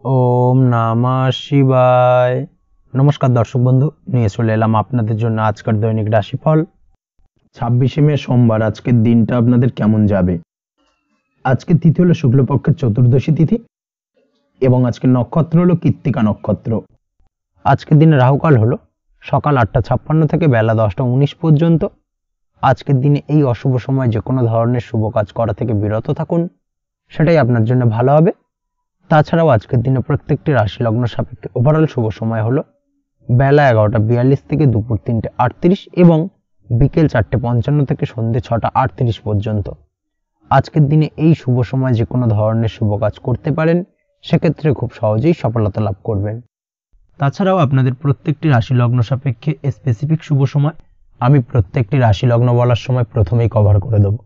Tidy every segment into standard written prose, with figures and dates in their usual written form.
ওম নমঃ শিবায়। নমস্কার দর্শক বন্ধু, নিয়ে চলে এলাম আপনাদের জন্য আজকের দৈনিক রাশিফল 26শে মে সোমবার। আজকের দিনটা আপনাদের কেমন যাবে? আজকের তিথি হলো শুক্লপক্ষের চতুর্দশী তিথি এবং আজকের নক্ষত্র হলো কৃত্তিকা নক্ষত্র। আজকের দিনে রাহুকাল হলো সকাল 8:56 থেকে বেলা 10:19 পর্যন্ত। আজকের দিনে এই অশুভ সময় যে কোনো ধরনের শুভ কাজ করা থেকে বিরত থাকুন, সেটাই আপনার জন্য ভালো হবে। তাছাড়াও আজকের দিনে প্রত্যেকটি রাশি লগ্ন সাপেক্ষে ওভারঅল শুভ সময় হলো বেলা 11:42 থেকে দুপুর 3:38 এবং বিকেল 4:55 থেকে সন্ধ্যে 6:38 পর্যন্ত। আজকের দিনে এই শুভ সময় যে কোনো ধরনের শুভ কাজ করতে পারেন, সেক্ষেত্রে খুব সহজেই সফলতা লাভ করবেন। তাছাড়াও আপনাদের প্রত্যেকটি রাশি লগ্ন সাপেক্ষে স্পেসিফিক শুভ সময় আমি প্রত্যেকটি রাশি লগ্ন বলার সময় প্রথমেই কভার করে দেব।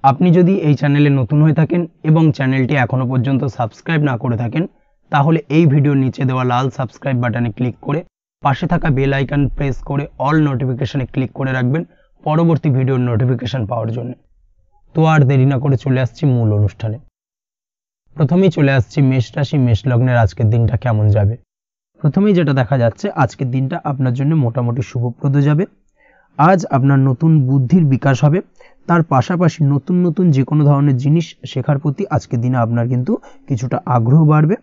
আপনি যদি এই চ্যানেলে নতুন হয়ে থাকেন এবং চ্যানেলটি এখনো পর্যন্ত সাবস্ক্রাইব না করে থাকেন, তাহলে এই ভিডিওর নিচে দেওয়া লাল সাবস্ক্রাইব বাটনে ক্লিক করে পাশে থাকা বেল আইকন প্রেস করে অল নোটিফিকেশনে ক্লিক করে রাখবেন পরবর্তী ভিডিওর নোটিফিকেশন পাওয়ার জন্য। তো আর দেরি না করে চলে আসছি মূল অনুষ্ঠানে। প্রথমেই চলে আসছি মেষ রাশি মেষ লগ্নের আজকের দিনটা কেমন যাবে। প্রথমেই যেটা দেখা যাচ্ছে, আজকের দিনটা আপনার জন্য মোটামুটি শুভপ্রদ যাবে। আজ আপনার নতুন বুদ্ধির বিকাশ হবে, তার পাশাপাশি নতুন নতুন যে কোনো ধরনের জিনিস শেখার প্রতি আজকের দিনে আপনার কিন্তু কিছুটা আগ্রহ বাড়বে।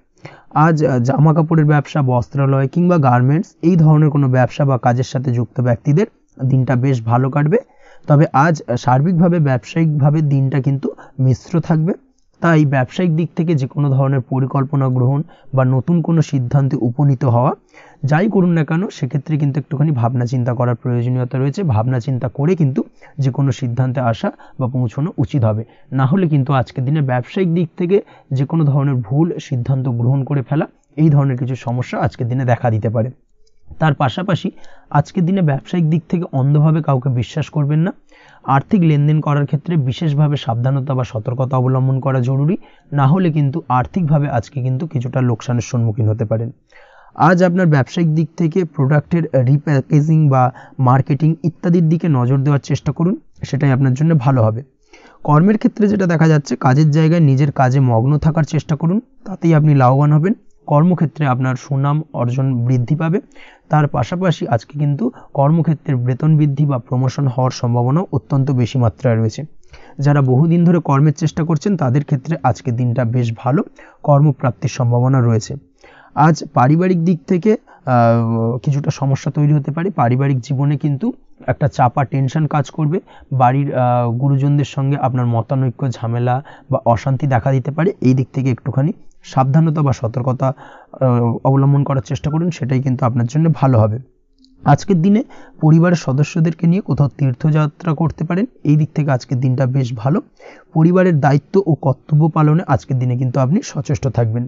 আজ জামা কাপড়ের ব্যবসা, বস্ত্রালয় কিংবা গার্মেন্টস এই ধরনের কোনো ব্যবসা বা কাজের সাথে যুক্ত ব্যক্তিদের দিনটা বেশ ভালো কাটবে। তবে আজ সার্বিকভাবে ব্যবসায়িকভাবে দিনটা কিন্তু মিশ্র থাকবে। তাই ব্যবসায়িক দিক থেকে যে কোনো ধরনের পরিকল্পনা গ্রহণ বা নতুন কোনো সিদ্ধান্তে উপনীত হওয়া, যাই করুন না কেন, সেক্ষেত্রে কিন্তু একটুখানি ভাবনা চিন্তা করার প্রয়োজনীয়তা রয়েছে। ভাবনা চিন্তা করে কিন্তু যে কোনো সিদ্ধান্তে আসা বা পৌঁছানো উচিত হবে। না হলে কিন্তু আজকের দিনে ব্যবসায়িক দিক থেকে যে কোনো ধরনের ভুল সিদ্ধান্ত গ্রহণ করে ফেলা, এই ধরনের কিছু সমস্যা আজকের দিনে দেখা দিতে পারে। তার পাশাপাশি আজকের দিনে ব্যবসায়িক দিক থেকে অন্ধভাবে কাউকে বিশ্বাস করবেন না। আর্থিক লেনদেন করার ক্ষেত্রে বিশেষভাবে সাবধানতা বা সতর্কতা অবলম্বন করা জরুরি, না হলে কিন্তু আর্থিকভাবে আজকে কিন্তু কিছুটা লোকসানের সম্মুখীন হতে পারেন। আজ আপনার ব্যবসায়িক দিক থেকে প্রোডাক্টের রিপ্যাকেজিং বা মার্কেটিং ইত্যাদির দিকে নজর দেওয়ার চেষ্টা করুন, সেটাই আপনার জন্য ভালো হবে। কর্মের ক্ষেত্রে যেটা দেখা যাচ্ছে, কাজের জায়গায় নিজের কাজে মগ্ন থাকার চেষ্টা করুন, তাতেই আপনি লাভবান হবেন। কর্মক্ষেত্রে আপনার সুনাম অর্জন বৃদ্ধি পাবে। তার পাশাপাশি আজকে কিন্তু কর্মক্ষেত্রের বেতন বৃদ্ধি বা প্রমোশন হওয়ার সম্ভাবনাও অত্যন্ত বেশি মাত্রায় রয়েছে। যারা বহুদিন ধরে কর্মের চেষ্টা করছেন, তাদের ক্ষেত্রে আজকের দিনটা বেশ ভালো, কর্মপ্রাপ্তির সম্ভাবনা রয়েছে। আজ পারিবারিক দিক থেকে কিছুটা সমস্যা তৈরি হতে পারে। পারিবারিক জীবনে কিন্তু একটা চাপা টেনশন কাজ করবে। বাড়ির গুরুজনদের সঙ্গে আপনার মতানৈক্য, ঝামেলা বা অশান্তি দেখা দিতে পারে। এই দিক থেকে একটুখানি সাবধানতা বা সতর্কতা অবলম্বন করার চেষ্টা করুন, সেটাই কিন্তু আপনার জন্য ভালো হবে। আজকের দিনে পরিবারের সদস্যদেরকে নিয়ে কোথাও তীর্থযাত্রা করতে পারেন। এই দিক থেকে আজকের দিনটা বেশ ভালো। পরিবারের দায়িত্ব ও কর্তব্য পালনে আজকের দিনে কিন্তু আপনি সচেষ্ট থাকবেন।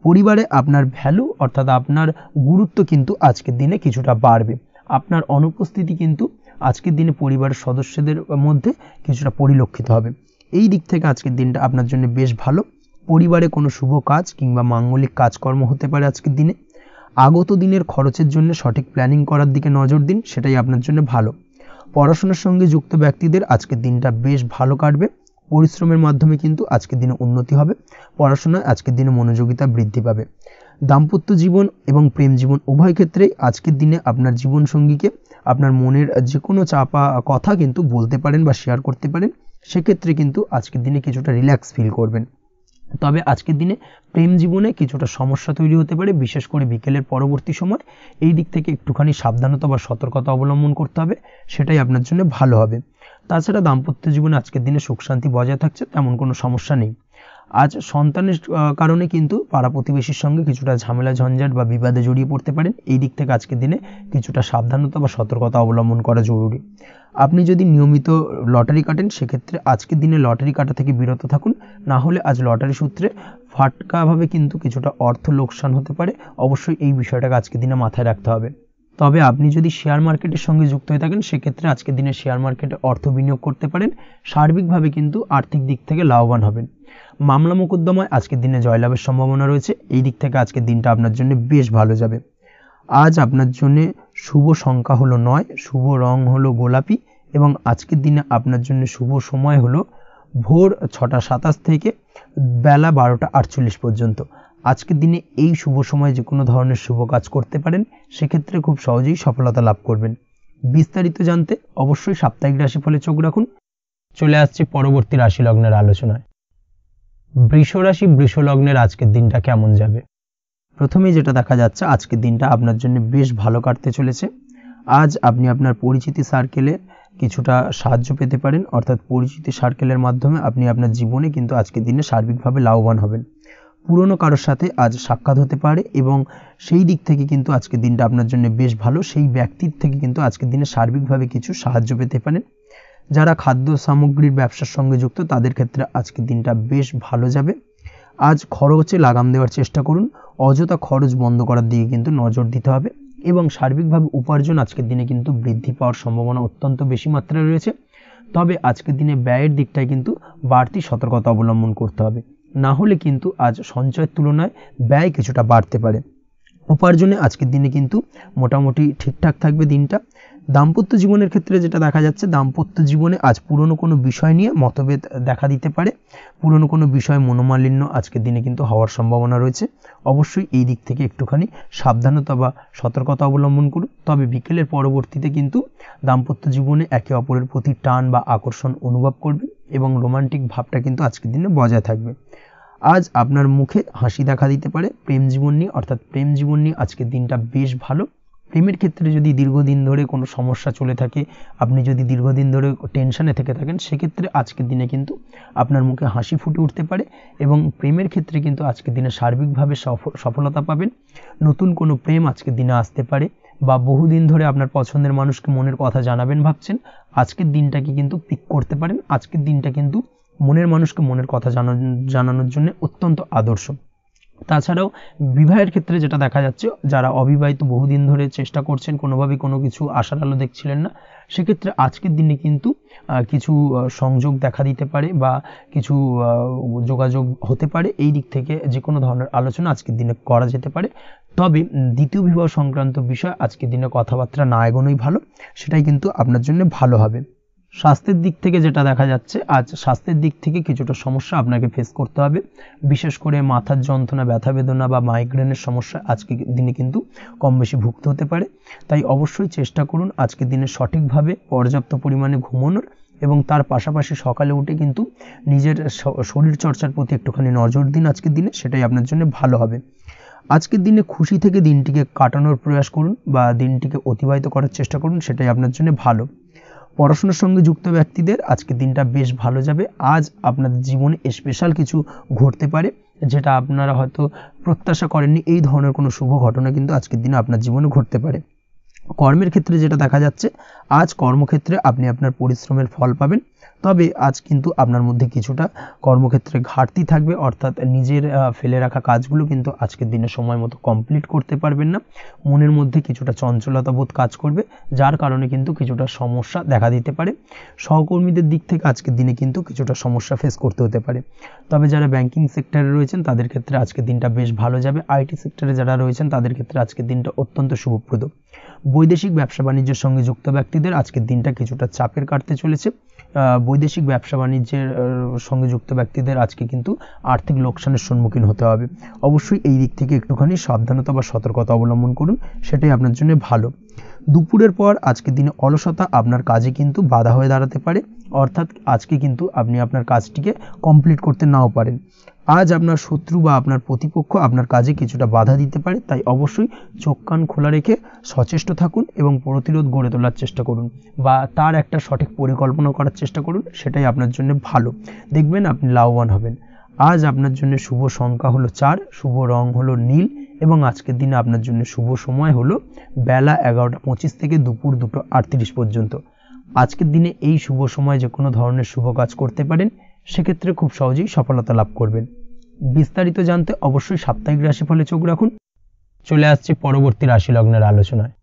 পরিবারে আপনার ভ্যালু অর্থাৎ আপনার গুরুত্ব কিন্তু আজকের দিনে কিছুটা বাড়বে। আপনার অনুপস্থিতি কিন্তু আজকের দিনে পরিবারের সদস্যদের মধ্যে কিছুটা পরিলক্ষিত হবে। এই দিক থেকে আজকের দিনটা আপনার জন্য বেশ ভালো। পরিবারে কোনো শুভ কাজ কিংবা মাঙ্গলিক কাজকর্ম হতে পারে আজকের দিনে। আগত দিনের খরচের জন্য সঠিক প্ল্যানিং করার দিকে নজর দিন, সেটাই আপনার জন্য ভালো। পড়াশোনার সঙ্গে যুক্ত ব্যক্তিদের আজকের দিনটা বেশ ভালো কাটবে। পরিশ্রমের মাধ্যমে কিন্তু আজকের দিনে উন্নতি হবে। পড়াশোনায় আজকের দিনে মনোযোগিতা বৃদ্ধি পাবে। দাম্পত্য জীবন এবং প্রেম জীবন উভয় ক্ষেত্রেই আজকের দিনে আপনার জীবনসঙ্গীকে আপনার মনের যে কোনো চাপা কথা কিন্তু বলতে পারেন বা শেয়ার করতে পারেন। সেক্ষেত্রে কিন্তু আজকের দিনে কিছুটা রিল্যাক্স ফিল করবেন। তবে আজকের দিনে প্রেম জীবনে কিছুটা সমস্যা তৈরি হতে পারে, বিশেষ করে বিকেলের পরবর্তী সময়। এই দিক থেকে একটুখানি সাবধানতা বা সতর্কতা অবলম্বন করতে হবে, সেটাই আপনার জন্য ভালো হবে। তাছাড়া দাম্পত্য জীবনে আজকের দিনে সুখ শান্তি বজায় থাকছে, তেমন কোনো সমস্যা নেই। আজ সন্তানের কারণে কিন্তু পাড়া প্রতিবেশীর সঙ্গে কিছুটা ঝামেলা ঝঞ্ঝাট বা বিবাদে জড়িয়ে পড়তে পারেন। এই দিক থেকে আজকের দিনে কিছুটা সাবধানতা বা সতর্কতা অবলম্বন করা জরুরি। আপনি যদি নিয়মিত লটারি কাটেন, সেক্ষেত্রে আজকের দিনে লটারি কাটা থেকে বিরত থাকুন, না হলে আজ লটারি সূত্রে ফাটকাভাবে কিন্তু কিছুটা অর্থ লোকসান হতে পারে। অবশ্যই এই বিষয়টাকে আজকের দিনে মাথায় রাখতে হবে। তবে আপনি যদি শেয়ার মার্কেটের সঙ্গে যুক্ত হয়ে থাকেন, সেক্ষেত্রে আজকের দিনে শেয়ার মার্কেটে অর্থ বিনিয়োগ করতে পারেন। সার্বিকভাবে কিন্তু আর্থিক দিক থেকে লাভবান হবেন। মামলা মোকদ্দমায় আজকের দিনে জয়লাভের সম্ভাবনা রয়েছে। এই দিক থেকে আজকের দিনটা আপনার জন্য বেশ ভালো যাবে। আজ আপনার জন্য শুভ সংখ্যা হলো 9, শুভ রং হলো গোলাপি এবং আজকের দিনে আপনার জন্য শুভ সময় হলো ভোর 6:27 থেকে বেলা 12:48 পর্যন্ত। আজকের দিনে এই শুভ সময়ে যে কোনো ধরনের শুভ কাজ করতে পারেন, সেক্ষেত্রে খুব সহজেই সফলতা লাভ করবেন। বিস্তারিত জানতে অবশ্যই সাপ্তাহিক রাশিফলে চোখ রাখুন। চলে আসছি পরবর্তী রাশি লগ্নের আলোচনায়। বৃষ রাশি বৃষ লগ্নের আজকের দিনটা কেমন যাবে? প্রথমেই যেটা দেখা যাচ্ছে, আজকের দিনটা আপনার জন্য বেশ ভালো কাটতে চলেছে। আজ আপনি আপনার পরিচিতি সার্কেলে কিছুটা সাহায্য পেতে পারেন, অর্থাৎ পরিচিতি সার্কেলের মাধ্যমে আপনি আপনার জীবনে কিন্তু আজকের দিনে সার্বিকভাবে লাভবান হবেন। পুরনো কারোর সাথে আজ সাক্ষাৎ হতে পারে এবং সেই দিক থেকে কিন্তু আজকের দিনটা আপনার জন্য বেশ ভালো। সেই ব্যক্তির থেকে কিন্তু আজকের দিনে সার্বিকভাবে কিছু সাহায্য পেতে পারেন। যারা খাদ্য সামগ্রীর ব্যবসার সঙ্গে যুক্ত, তাদের ক্ষেত্রে আজকের দিনটা বেশ ভালো যাবে। আজ খরচে লাগাম দেওয়ার চেষ্টা করুন, অযথা খরচ বন্ধ করার দিকে কিন্তু নজর দিতে হবে এবং সার্বিকভাবে উপার্জন আজকের দিনে কিন্তু বৃদ্ধি পাওয়ার সম্ভাবনা অত্যন্ত বেশি মাত্রায় রয়েছে। তবে আজকের দিনে ব্যয়ের দিকটায় কিন্তু বাড়তি সতর্কতা অবলম্বন করতে হবে, না হলে কিন্তু আজ সঞ্চয়ের তুলনায় ব্যয় কিছুটা বাড়তে পারে। উপার্জনে আজকের দিনে কিন্তু মোটামুটি ঠিকঠাক থাকবে দিনটা। দাম্পত্য জীবনের ক্ষেত্রে যেটা দেখা যাচ্ছে, দাম্পত্য জীবনে আজ পুরনো কোনো বিষয় নিয়ে মতভেদ দেখা দিতে পারে, পুরনো কোনো বিষয় মনোমালিন্য আজকের দিনে কিন্তু হওয়ার সম্ভাবনা রয়েছে। অবশ্যই এই দিক থেকে একটুখানি সাবধানতা বা সতর্কতা অবলম্বন করুন। তবে বিকেলের পরবর্তীতে কিন্তু দাম্পত্য জীবনে একে অপরের প্রতি টান বা আকর্ষণ অনুভব করবেন এবং রোমান্টিক ভাবটা কিন্তু আজকের দিনে বজায় থাকবে। আজ আপনার মুখে হাসি দেখা দিতে পারে। প্রেম জীবন নিয়ে, অর্থাৎ প্রেম জীবন নিয়ে আজকের দিনটা বেশ ভালো। প্রেমের ক্ষেত্রে যদি দীর্ঘদিন ধরে কোনো সমস্যা চলে থাকে, আপনি যদি দীর্ঘদিন ধরে টেনশনে থেকে থাকেন, সেক্ষেত্রে আজকের দিনে কিন্তু আপনার মুখে হাসি ফুটে উঠতে পারে এবং প্রেমের ক্ষেত্রে কিন্তু আজকের দিনে সার্বিকভাবে সফলতা পাবেন। নতুন কোনো প্রেম আজকের দিনে আসতে পারে, বা বহুদিন ধরে আপনার পছন্দের মানুষকে মনের কথা জানাবেন ভাবছেন, আজকের দিনটাকে কিন্তু পিক করতে পারেন। আজকের দিনটা কিন্তু মনের মানুষকে মনের কথা জানানোর জন্য অত্যন্ত আদর্শ। তাছাড়াও বিবাহের ক্ষেত্রে যেটা দেখা যাচ্ছে, যারা অবিবাহিত বহুদিন ধরে চেষ্টা করছেন, কোনোভাবে কোনো কিছু আশার আলো দেখছিলেন না, সেক্ষেত্রে আজকের দিনে কিন্তু কিছু সংযোগ দেখা দিতে পারে বা কিছু যোগাযোগ হতে পারে। এই দিক থেকে যে কোনো ধরনের আলোচনা আজকের দিনে করা যেতে পারে। তবে দ্বিতীয় বিবাহ সংক্রান্ত বিষয় আজকের দিনে কথাবার্তা না এগোনোই ভালো, সেটাই কিন্তু আপনার জন্য ভালো হবে। স্বাস্থ্যের দিক থেকে যেটা দেখা যাচ্ছে, আজ স্বাস্থ্যের দিক থেকে কিছুটা সমস্যা আপনাকে ফেস করতে হবে। বিশেষ করে মাথার যন্ত্রণা, ব্যথা বেদনা বা মাইগ্রেনের সমস্যা আজকের দিনে কিন্তু কম বেশি ভুগতে হতে পারে। তাই অবশ্যই চেষ্টা করুন আজকের দিনে সঠিকভাবে পর্যাপ্ত পরিমাণে ঘুমানোর এবং তার পাশাপাশি সকালে উঠে কিন্তু নিজের শরীর চর্চার প্রতি একটুখানি নজর দিন আজকের দিনে, সেটাই আপনার জন্য ভালো হবে। আজকের দিনে খুশি থেকে দিনটিকে কাটানোর প্রয়াস করুন বা দিনটিকে অতিবাহিত করার চেষ্টা করুন, সেটাই আপনার জন্য ভালো। পড়াশোনার সঙ্গে যুক্ত ব্যক্তিদের আজকের দিনটা বেশ ভালো যাবে। আজ আপনাদের জীবনে স্পেশাল কিছু ঘটতে পারে, যেটা আপনারা হয়তো প্রত্যাশা করেননি। এই ধরনের কোনো শুভ ঘটনা কিন্তু আজকের দিনে আপনার জীবনে ঘটতে পারে। কর্মের ক্ষেত্রে যেটা দেখা যাচ্ছে, আজ কর্মক্ষেত্রে আপনি আপনার পরিশ্রমের ফল পাবেন। তবে আজ কিন্তু আপনার মধ্যে কিছুটা কর্মক্ষেত্রে ঘাটতি থাকবে, অর্থাৎ নিজের ফেলে রাখা কাজগুলো কিন্তু আজকের দিনে সময় মতো কমপ্লিট করতে পারবেন না। মনের মধ্যে কিছুটা চঞ্চলতা বোধ কাজ করবে, যার কারণে কিন্তু কিছুটা সমস্যা দেখা দিতে পারে। সহকর্মীদের দিক থেকে আজকের দিনে কিন্তু কিছুটা সমস্যা ফেস করতে হতে পারে। তবে যারা ব্যাংকিং সেক্টরে রয়েছেন, তাদের ক্ষেত্রে আজকের দিনটা বেশ ভালো যাবে। আইটি সেক্টরে যারা রয়েছেন, তাদের ক্ষেত্রে আজকের দিনটা অত্যন্ত শুভপ্রদ। বৈদেশিক ব্যবসা বাণিজ্যের সঙ্গে যুক্ত ব্যক্তিদের আজকের দিনটা কিছুটা চাপের কাটতে চলেছে। বৈদেশিক ব্যবসা বাণিজ্যের সঙ্গে যুক্ত ব্যক্তিদের আজকে কিন্তু আর্থিক লোকসানের সম্মুখীন হতে হবে। অবশ্যই এই দিক থেকে একটুখানি সাবধানতা বা সতর্কতা অবলম্বন করুন, সেটাই আপনার জন্য ভালো। দুপুরের পর আজকের দিনে অলসতা আপনার কাজে কিন্তু বাধা হয়ে দাঁড়াতে পারে, অর্থাৎ আজকে কিন্তু আপনি আপনার কাজটিকে কমপ্লিট করতে নাও পারেন। আজ আপনার শত্রু বা আপনার প্রতিপক্ষ আপনার কাজে কিছুটা বাধা দিতে পারে, তাই অবশ্যই চোখ কান খোলা রেখে সচেষ্ট থাকুন এবং প্রতিরোধ গড়ে তোলার চেষ্টা করুন বা তার একটা সঠিক পরিকল্পনা করার চেষ্টা করুন, সেটাই আপনার জন্য ভালো। দেখবেন আপনি লাভবান হবেন। আজ আপনার জন্য শুভ সংখ্যা হলো 4, শুভ রং হলো নীল এবং আজকের দিনে আপনার জন্য শুভ সময় হলো বেলা 11:25 থেকে দুপুর 2:38 পর্যন্ত। আজকের দিনে এই শুভ সময় যে কোনো ধরনের শুভ কাজ করতে পারেন, সেক্ষেত্রে খুব সহজেই সফলতা লাভ করবেন। বিস্তারিত জানতে অবশ্যই সাপ্তাহিক রাশিফলে চোখ রাখুন। চলে আসছি পরবর্তী রাশি লগ্নের আলোচনায়।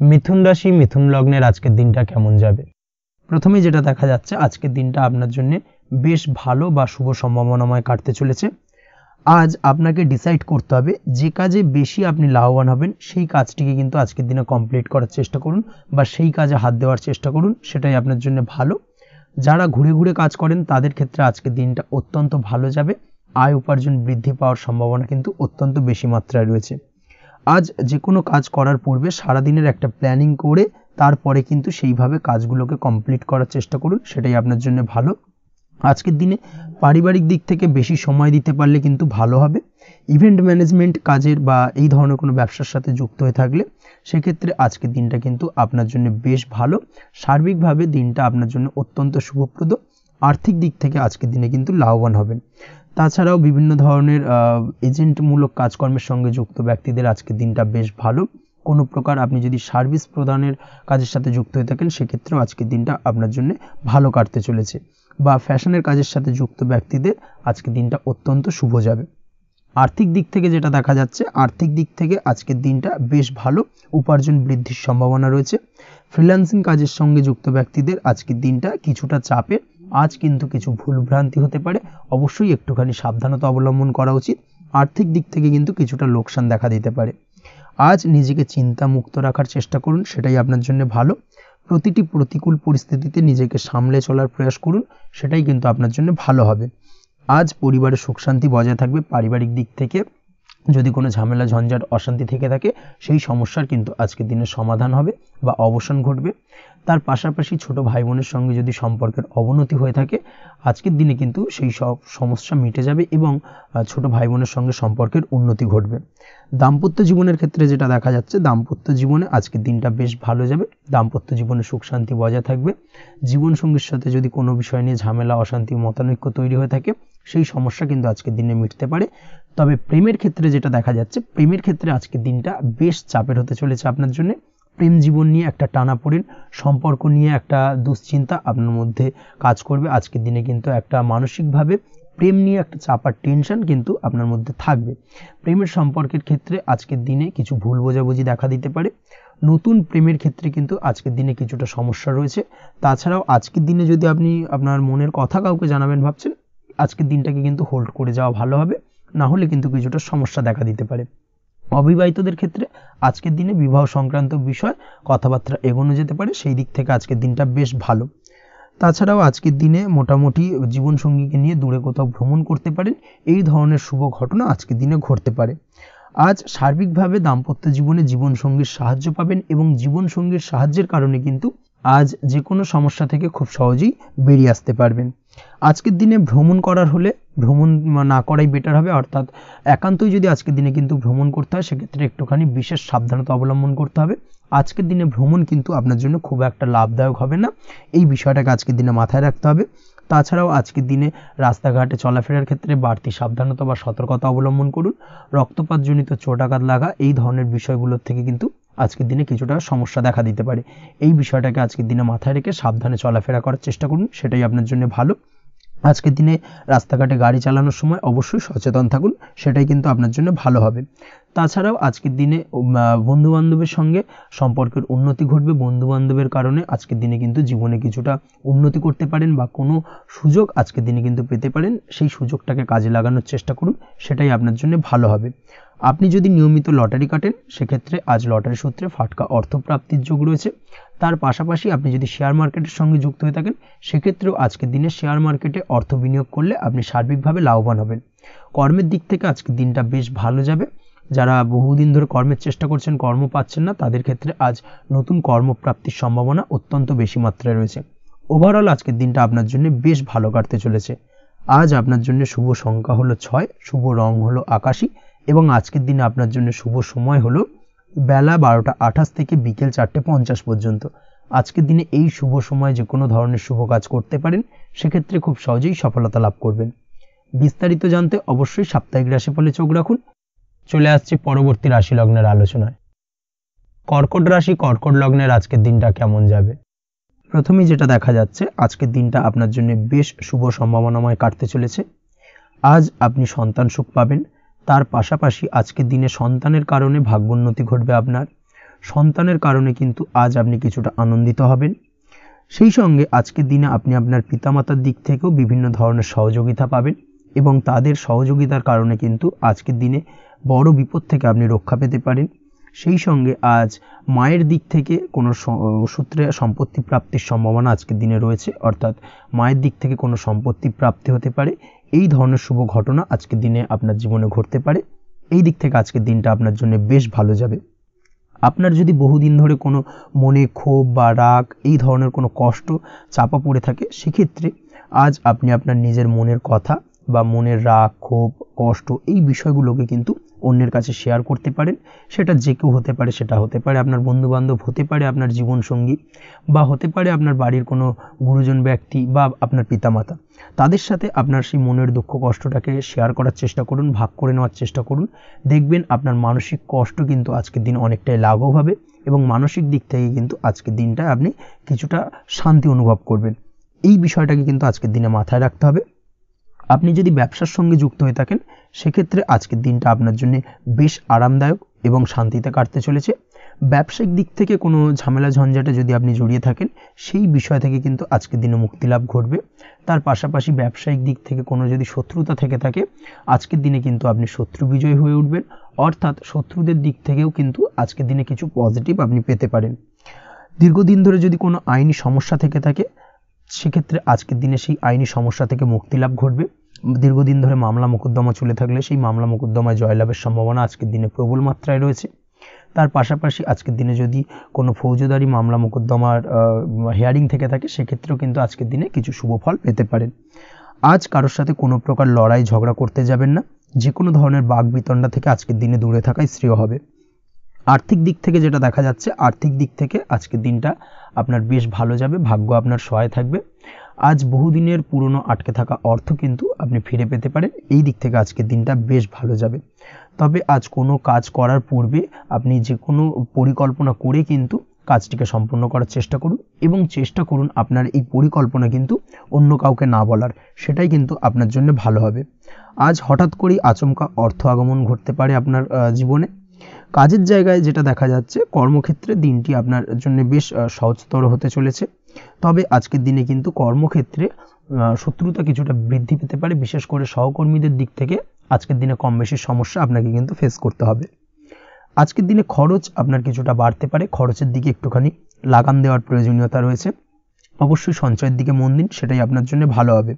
মিথুন রাশি মিথুন লগ্নের আজকের দিনটা কেমন যাবে? প্রথমে যেটা দেখা যাচ্ছে, আজকের দিনটা আপনার জন্য বেশ ভালো বা শুভ সম্ভাবনাময় কাটতে চলেছে। আজ আপনাকে ডিসাইড করতে হবে যে কাজে বেশি আপনি লাভবান হবেন, সেই কাজটিকে কিন্তু আজকের দিনে কমপ্লিট করার চেষ্টা করুন বা সেই কাজে হাত দেওয়ার চেষ্টা করুন, সেটাই আপনার জন্য ভালো। যারা ঘুরে ঘুরে কাজ করেন, তাদের ক্ষেত্রে আজকের দিনটা অত্যন্ত ভালো যাবে। আয় উপার্জন বৃদ্ধি পাওয়ার সম্ভাবনা কিন্তু অত্যন্ত বেশি মাত্রায় রয়েছে। আজ যে কোনো কাজ করার পূর্বে সারাদিনের একটা প্ল্যানিং করে তারপরে কিন্তু সেইভাবে কাজগুলোকে কমপ্লিট করার চেষ্টা করুন, সেটাই আপনার জন্য ভালো। আজকের দিনে পারিবারিক দিক থেকে বেশি সময় দিতে পারলে কিন্তু ভালো হবে। ইভেন্ট ম্যানেজমেন্ট কাজের বা এই ধরনের কোনো ব্যবসার সাথে যুক্ত হয়ে থাকলে সেক্ষেত্রে আজকের দিনটা কিন্তু আপনার জন্য বেশ ভালো। সার্বিকভাবে দিনটা আপনার জন্য অত্যন্ত শুভপ্রদ। আর্থিক দিক থেকে আজকের দিনে কিন্তু লাভবান হবেন। তাছাড়াও বিভিন্ন ধরনের এজেন্টমূলক কাজকর্মের সঙ্গে যুক্ত ব্যক্তিদের আজকের দিনটা বেশ ভালো। কোনো প্রকার আপনি যদি সার্ভিস প্রদানের কাজের সাথে যুক্ত হয়ে থাকেন সেক্ষেত্রেও আজকের দিনটা আপনার জন্য ভালো কাটতে চলেছে। বা ফ্যাশনের কাজের সাথে যুক্ত ব্যক্তিদের আজকের দিনটা অত্যন্ত শুভ যাবে। আর্থিক দিক থেকে যেটা দেখা যাচ্ছে, আর্থিক দিক থেকে আজকের দিনটা বেশ ভালো, উপার্জন বৃদ্ধির সম্ভাবনা রয়েছে। ফ্রিল্যান্সিং কাজের সঙ্গে যুক্ত ব্যক্তিদের আজকের দিনটা কিছুটা চাপের। আজ কিন্তু কিছু ভুলভ্রান্তি হতে পারে, অবশ্যই একটুখানি সাবধানতা অবলম্বন করা উচিত। আর্থিক দিক থেকে কিন্তু কিছুটা লোকসান দেখা দিতে পারে। আজ নিজেকে চিন্তা মুক্ত রাখার চেষ্টা করুন, সেটাই আপনার জন্য ভালো। প্রতিটি প্রতিকূল পরিস্থিতিতে নিজেকে সামলে চলার প্রয়াস করুন, সেটাই কিন্তু আপনার জন্য ভালো হবে। আজ পরিবারের সুখ শান্তি বজায় থাকবে। পারিবারিক দিক থেকে যদি কোনো ঝামেলা ঝঞ্ঝাট অশান্তি থেকে থাকে সেই সমস্যার কিন্তু আজকের দিনে সমাধান হবে বা অবসান ঘটবে। তার পাশাপাশি ছোট ভাই বোনের সঙ্গে যদি সম্পর্কের অবনতি হয়ে থাকে আজকের দিনে কিন্তু সেই সব সমস্যা মিটে যাবে এবং ছোট ভাই বোনের সঙ্গে সম্পর্কের উন্নতি ঘটবে। দাম্পত্য জীবনের ক্ষেত্রে যেটা দেখা যাচ্ছে, দাম্পত্য জীবনে আজকের দিনটা বেশ ভালো যাবে। দাম্পত্য জীবনে সুখ শান্তি বজায় থাকবে। জীবনসঙ্গীর সাথে যদি কোনো বিষয় নিয়ে ঝামেলা অশান্তি মতানৈক্য তৈরি হয়ে থাকে সেই সমস্যা কিন্তু আজকের দিনে মিটতে পারে। তবে প্রেমের ক্ষেত্রে যেটা দেখা যাচ্ছে, প্রেমের ক্ষেত্রে আজকের দিনটা বেশ চাপের হতে চলেছে আপনার জন্য। প্রেম জীবন নিয়ে একটা টানাপোড়েন, সম্পর্ক নিয়ে একটা দুশ্চিন্তা আপনার মধ্যে কাজ করবে। আজকের দিনে কিন্তু একটা মানসিকভাবে প্রেম নিয়ে একটা চাপার টেনশন কিন্তু আপনার মধ্যে থাকবে। প্রেমের সম্পর্কের ক্ষেত্রে আজকের দিনে কিছু ভুল বোঝাবুঝি দেখা দিতে পারে। নতুন প্রেমের ক্ষেত্রে কিন্তু আজকের দিনে কিছুটা সমস্যা রয়েছে। তাছাড়াও আজকের দিনে যদি আপনি আপনার মনের কথা কাউকে জানাবেন ভাবছেন, আজকের দিনটাকে কিন্তু হোল্ড করে যাওয়া ভালো হবে, না হলে কিন্তু কিছুটা সমস্যা দেখা দিতে পারে। অবিবাহিতদের ক্ষেত্রে আজকের দিনে বিবাহ সংক্রান্ত বিষয় কথাবার্তা এগোনো যেতে পারে, সেই দিক থেকে আজকের দিনটা বেশ ভালো। তাছাড়াও আজকের দিনে মোটামুটি জীবনসঙ্গীকে নিয়ে দূরে কোথাও ভ্রমণ করতে পারেন, এই ধরনের শুভ ঘটনা আজকের দিনে ঘটতে পারে। আজ সার্বিকভাবে দাম্পত্য জীবনে জীবনসঙ্গীর সাহায্য পাবেন এবং জীবনসঙ্গীর সাহায্যের কারণে কিন্তু আজ যে কোনো সমস্যা থেকে খুব সহজেই বেরিয়ে আসতে পারবেন। আজকের দিনে ভ্রমণ করার হলে ভ্রমণ না করাই বেটার হবে, অর্থাৎ একান্তই যদি আজকের দিনে কিন্তু ভ্রমণ করতে হয় সেক্ষেত্রে একটুখানি বিশেষ সাবধানতা অবলম্বন করতে হবে। আজকের দিনে ভ্রমণ কিন্তু আপনার জন্য খুব একটা লাভদায়ক হবে না, এই বিষয়টাকে আজকের দিনে মাথায় রাখতে হবে। তাছাড়াও আজকের দিনে রাস্তাঘাটে চলাফেরার ক্ষেত্রে বাড়তি সাবধানতা বা সতর্কতা অবলম্বন করুন। রক্তপাতজনিত চোটাঘাত লাগা এই ধরনের বিষয়গুলোর থেকে কিন্তু আজকের দিনে কিছুটা সমস্যা দেখা দিতে পারে। এই বিষয়টাকে আজকের দিনে মাথায় রেখে সাবধানে চলাফেরা করার চেষ্টা করুন, সেটাই আপনার জন্য ভালো। আজকের দিনে রাস্তাঘাটে গাড়ি চালানোর সময় অবশ্যই সচেতন থাকুন, সেটাই কিন্তু আপনার জন্য ভালো হবে। তাছাড়াও আজকের দিনে বন্ধুবান্ধবের সঙ্গে সম্পর্কের উন্নতি ঘটবে। বন্ধুবান্ধবের কারণে আজকের দিনে কিন্তু জীবনে কিছুটা উন্নতি করতে পারেন বা কোনো সুযোগ আজকের দিনে কিন্তু পেতে পারেন, সেই সুযোগটাকে কাজে লাগানোর চেষ্টা করুন, সেটাই আপনার জন্য ভালো হবে। আপনি যদি নিয়মিত লটারি কাটেন সেক্ষেত্রে আজ লটারি সূত্রে ফাটকা অর্থপ্রাপ্তির যোগ রয়েছে। তার পাশাপাশি আপনি যদি শেয়ার মার্কেটের সঙ্গে যুক্ত হয়ে থাকেন সেক্ষেত্রেও আজকের দিনে শেয়ার মার্কেটে অর্থ বিনিয়োগ করলে আপনি সার্বিকভাবে লাভবান হবেন। কর্মের দিক থেকে আজকের দিনটা বেশ ভালো যাবে। যারা বহুদিন ধরে কর্মের চেষ্টা করছেন কর্ম পাচ্ছেন না তাদের ক্ষেত্রে আজ নতুন কর্মপ্রাপ্তির সম্ভাবনা অত্যন্ত বেশি মাত্রায় রয়েছে। ওভারঅল আজকের দিনটা আপনার জন্য বেশ ভালো কাটতে চলেছে। আজ আপনার জন্য শুভ সংখ্যা হলো 6, শুভ রং হলো আকাশী এবং আজকের দিনে আপনার জন্য শুভ সময় হলো বেলা 12টা 28 থেকে বিকেল 4টে 50 পর্যন্ত। আজকের দিনে এই শুভ সময় যে কোনো ধরনের শুভ কাজ করতে পারেন, সেক্ষেত্রে খুব সহজেই সফলতা লাভ করবেন। বিস্তারিত জানতে অবশ্যই সাপ্তাহিক রাশিফলে চোখ রাখুন। চলে আসছে পরবর্তী রাশি লগ্নের আলোচনায়। কর্কট রাশি কর্কট লগ্নের আজকের দিনটা কেমন যাবে? প্রথমেই যেটা দেখা যাচ্ছে, আজকের দিনটা আপনার জন্য বেশ শুভ সম্ভাবনাময় কাটতে চলেছে। আজ আপনি সন্তান সুখ পাবেন। তার পাশাপাশি আজকের দিনে সন্তানের কারণে ভাগ্যোন্নতি ঘটবে আপনার। সন্তানের কারণে কিন্তু আজ আপনি কিছুটা আনন্দিত হবেন। সেই সঙ্গে আজকের দিনে আপনি আপনার পিতামাতার দিক থেকেও বিভিন্ন ধরনের সহযোগিতা পাবেন এবং তাদের সহযোগিতার কারণে কিন্তু আজকের দিনে বড় বিপদ থেকে আপনি রক্ষা পেতে পারেন। সেই সঙ্গে আজ মায়ের দিক থেকে কোনো সূত্রে সম্পত্তি প্রাপ্তির সম্ভাবনা আজকের দিনে রয়েছে, অর্থাৎ মায়ের দিক থেকে কোনো সম্পত্তি প্রাপ্তি হতে পারে। এই ধরনের শুভ ঘটনা আজকের দিনে আপনার জীবনে ঘটতে পারে। এই দিক থেকে আজকের দিনটা আপনার জন্য বেশ ভালো যাবে। আপনার যদি বহুদিন ধরে কোনো মনে ক্ষোভ বা রাগ এই ধরনের কোনো কষ্ট চাপা পড়ে থাকে, সেক্ষেত্রে আজ আপনি আপনার নিজের মনের কথা বা মনের রাগ, ক্ষোভ, কষ্ট এই বিষয়গুলোকে কিন্তু অন্যের কাছে শেয়ার করতে পারেন। সেটা যে কেউ হতে পারে, সেটা হতে পারে আপনার বন্ধুবান্ধব, হতে পারে আপনার জীবনসঙ্গী, বা হতে পারে আপনার বাড়ির কোনো গুরুজন ব্যক্তি বা আপনার পিতামাতা। তাদের সাথে আপনার সেই মনের দুঃখ কষ্টটাকে শেয়ার করার চেষ্টা করুন, ভাগ করে নেওয়ার চেষ্টা করুন। দেখবেন আপনার মানসিক কষ্ট কিন্তু আজকের দিন অনেকটাই লাঘব হবে এবং মানসিক দিক থেকে কিন্তু আজকের দিনটা আপনি কিছুটা শান্তি অনুভব করবেন। এই বিষয়টাকে কিন্তু আজকের দিনে মাথায় রাখতে হবে। আপনি যদি ব্যবসার সঙ্গে যুক্ত হয়ে থাকেন, সেক্ষেত্রে আজকের দিনটা আপনার জন্য বেশ আরামদায়ক এবং শান্তিতে কাটতে চলেছে। ব্যবসায়িক দিক থেকে কোনো ঝামেলা ঝঞ্ঝাটে যদি আপনি জড়িয়ে থাকেন, সেই বিষয় থেকে কিন্তু আজকের দিনে মুক্তিলাভ ঘটবে। তার পাশাপাশি ব্যবসায়িক দিক থেকে কোনো যদি শত্রুতা থেকে থাকে, আজকের দিনে কিন্তু আপনি শত্রু বিজয় হয়ে উঠবেন, অর্থাৎ শত্রুদের দিক থেকেও কিন্তু আজকের দিনে কিছু পজিটিভ আপনি পেতে পারেন। দীর্ঘদিন ধরে যদি কোনো আইনি সমস্যা থেকে থাকে, সেক্ষেত্রে আজকের দিনে সেই আইনি সমস্যা থেকে মুক্তিলাভ ঘটবে। দীর্ঘদিন ধরে মামলা মোকদ্দমা চলে থাকলে সেই মামলা মোকদ্দমায় জয়লাভের সম্ভাবনা আজকের দিনে প্রবল মাত্রায় রয়েছে। তার পাশাপাশি আজকের দিনে যদি কোনো ফৌজদারি মামলা মোকদ্দমার হিয়ারিং থেকে থাকে, সেক্ষেত্রেও কিন্তু আজকের দিনে কিছু শুভ ফল পেতে পারেন। আজ কারোর সাথে কোনো প্রকার লড়াই ঝগড়া করতে যাবেন না। যে কোনো ধরনের বাক বিতণ্ডা থেকে আজকের দিনে দূরে থাকাই শ্রেয় হবে। আর্থিক দিক থেকে যেটা দেখা যাচ্ছে, আর্থিক দিক থেকে আজকের দিনটা আপনার বেশ ভালো যাবে, ভাগ্য আপনার সহায় থাকবে। আজ বহুদিনের পুরনো আটকে থাকা অর্থ কিন্তু আপনি ফিরে পেতে পারেন। এই দিক থেকে আজকের দিনটা বেশ ভালো যাবে। তবে আজ কোনো কাজ করার পূর্বে আপনি যে কোনো পরিকল্পনা করে কিন্তু কাজটিকে সম্পূর্ণ করার চেষ্টা করুন এবং চেষ্টা করুন আপনার এই পরিকল্পনা কিন্তু অন্য কাউকে না বলার, সেটাই কিন্তু আপনার জন্য ভালো হবে। আজ হঠাৎ করেই আচমকা অর্থ আগমন ঘটতে পারে আপনার জীবনে। কাজের জায়গায় যেটা দেখা যাচ্ছে, কর্মক্ষেত্রে দিনটি আপনার জন্য বেশ সহজতর হতে চলেছে। তবে আজকের দিনে কিন্তু কর্মক্ষেত্রে শত্রুতা কিছুটা বৃদ্ধি পেতে পারে, বিশেষ করে সহকর্মীদের দিক থেকে আজকের দিনে কম বেশি সমস্যা আপনাকে কিন্তু ফেস করতে হবে। আজকের দিনে খরচ আপনার কিছুটা বাড়তে পারে, খরচের দিকে একটুখানি লাগাম দেওয়ার প্রয়োজনীয়তা রয়েছে। অবশ্যই সঞ্চয়ের দিকে মন দিন, সেটাই আপনার জন্য ভালো হবে।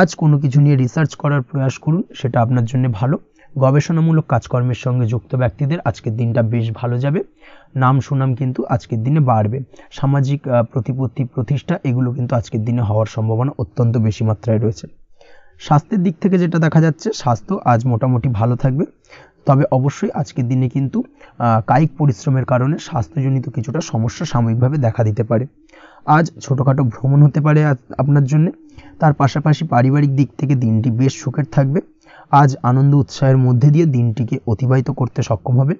আজ কোনো কিছু নিয়ে রিসার্চ করার প্রয়াস করুন, সেটা আপনার জন্য ভালো। গবেষণামূলক কাজকর্মের সঙ্গে যুক্ত ব্যক্তিদের আজকের দিনটা বেশ ভালো যাবে। নাম সুনাম কিন্তু আজকের দিনে বাড়বে। সামাজিক প্রতিপত্তি প্রতিষ্ঠা এগুলো কিন্তু আজকের দিনে হওয়ার সম্ভাবনা অত্যন্ত বেশি মাত্রায় রয়েছে। স্বাস্থ্যের দিক থেকে যেটা দেখা যাচ্ছে, স্বাস্থ্য আজ মোটামুটি ভালো থাকবে। তবে অবশ্যই আজকের দিনে কিন্তু কায়িক পরিশ্রমের কারণে স্বাস্থ্যজনিত কিছুটা সমস্যা সাময়িকভাবে দেখা দিতে পারে। আজ ছোটোখাটো ভ্রমণ হতে পারে আপনার জন্য। তার পাশাপাশি পারিবারিক দিক থেকে দিনটি বেশ সুখের থাকবে। আজ আনন্দ উৎসাহের মধ্যে দিয়ে দিনটিকে অতিবাহিত করতে সক্ষম হবে।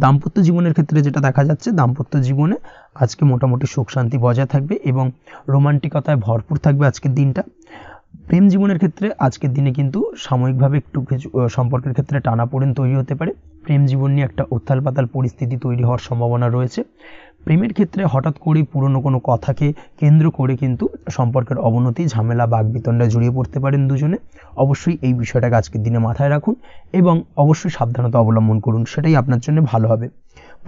দাম্পত্য জীবনের ক্ষেত্রে যেটা দেখা যাচ্ছে, দাম্পত্য জীবনে আজকে মোটামুটি সুখ শান্তি বজায় থাকবে এবং রোমান্টিকতায় ভরপুর থাকবে আজকের দিনটা। প্রেম জীবনের ক্ষেত্রে আজকের দিনে কিন্তু সাময়িকভাবে একটু কিছু সম্পর্কের ক্ষেত্রে টানাপোড়েন তৈরি হতে পারে। প্রেম জীবন নিয়ে একটা উত্থাল পাতাল পরিস্থিতি তৈরি হওয়ার সম্ভাবনা রয়েছে। প্রেমের ক্ষেত্রে হঠাৎ করেই পুরনো কোনো কথাকে কেন্দ্র করে কিন্তু সম্পর্কের অবনতি, ঝামেলা, বাগবিতণ্ডায় জড়িয়ে পড়তে পারেন দুজনে। অবশ্যই এই বিষয়টাকে আজকের দিনে মাথায় রাখুন এবং অবশ্যই সাবধানতা অবলম্বন করুন, সেটাই আপনার জন্য ভালো হবে।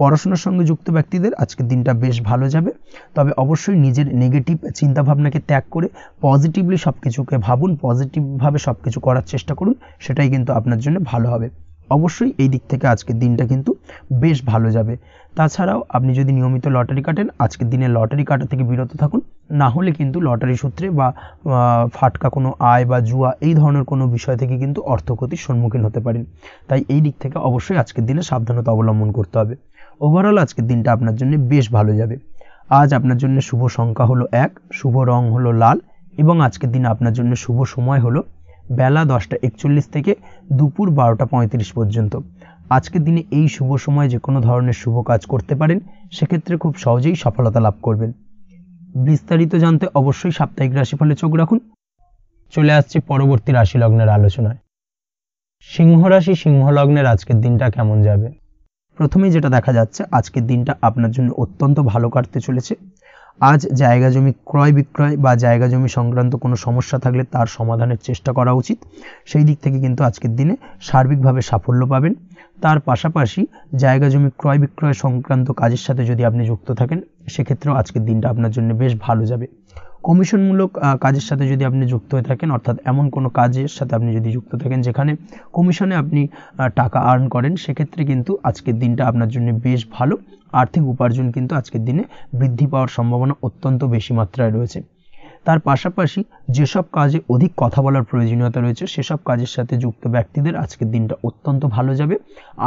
পড়াশোনার সঙ্গে যুক্ত ব্যক্তিদের আজকের দিনটা বেশ ভালো যাবে। তবে অবশ্যই নিজের নেগেটিভ চিন্তাভাবনাকে ত্যাগ করে পজিটিভলি সব কিছুকে ভাবুন, পজিটিভভাবে সব কিছু করার চেষ্টা করুন, সেটাই কিন্তু আপনার জন্য ভালো হবে। অবশ্যই এই দিক থেকে আজকের দিনটা কিন্তু বেশ ভালো যাবে। তাছাড়াও আপনি যদি নিয়মিত লটারি কাটেন, আজকের দিনে লটারি কাটা থেকে বিরত থাকুন। না হলে কিন্তু লটারি সূত্রে বা ফাটকা কোনো আয় বা জুয়া এই ধরনের কোনো বিষয় থেকে কিন্তু অর্থক্ষতির সম্মুখীন হতে পারেন। তাই এই দিক থেকে অবশ্যই আজকের দিনে সাবধানতা অবলম্বন করতে হবে। ওভারঅল আজকের দিনটা আপনার জন্য বেশ ভালো যাবে। আজ আপনার জন্য শুভ সংখ্যা হলো 1, শুভ রং হলো লাল এবং আজকের দিনে আপনার জন্য শুভ সময় হলো বেলা 10:41 থেকে দুপুর 12:35 পর্যন্ত। আজকের দিনে এই শুভ সময় যে কোনো ধরনের শুভ কাজ করতে পারেন, সেক্ষেত্রে খুব সহজেই সফলতা লাভ করবেন। বিস্তারিত জানতে অবশ্যই সাপ্তাহিক রাশিফলে চোখ রাখুন। চলে আসছে পরবর্তী রাশি লগ্নের আলোচনায়। সিংহ রাশি, সিংহ লগ্নের আজকের দিনটা কেমন যাবে? প্রথমেই যেটা দেখা যাচ্ছে, আজকের দিনটা আপনার জন্য অত্যন্ত ভালো কাটতে চলেছে। আজ জায়গা জমি ক্রয় বিক্রয় বা জায়গা জমি সংক্রান্ত কোনো সমস্যা থাকলে তার সমাধানের চেষ্টা করা উচিত। সেই দিক থেকে কিন্তু আজকের দিনে সার্বিকভাবে সাফল্য পাবেন। তার পাশাপাশি জায়গা জমি ক্রয় বিক্রয় সংক্রান্ত কাজের সাথে যদি আপনি যুক্ত থাকেন, সেক্ষেত্রেও আজকের দিনটা আপনার জন্য বেশ ভালো যাবে। কমিশনমূলক কাজের সাথে যদি আপনি যুক্ত হয়ে থাকেন, অর্থাৎ এমন কোনো কাজের সাথে আপনি যদি যুক্ত থাকেন যেখানে কমিশনে আপনি টাকা আর্ন করেন, সেক্ষেত্রে কিন্তু আজকের দিনটা আপনার জন্য বেশ ভালো। আর্থিক উপার্জন কিন্তু আজকের দিনে বৃদ্ধি পাওয়ার সম্ভাবনা অত্যন্ত বেশি মাত্রায় রয়েছে। তার পাশাপাশি যেসব কাজে অধিক কথা বলার প্রয়োজনীয়তা রয়েছে সেসব কাজের সাথে যুক্ত ব্যক্তিদের আজকের দিনটা অত্যন্ত ভালো যাবে।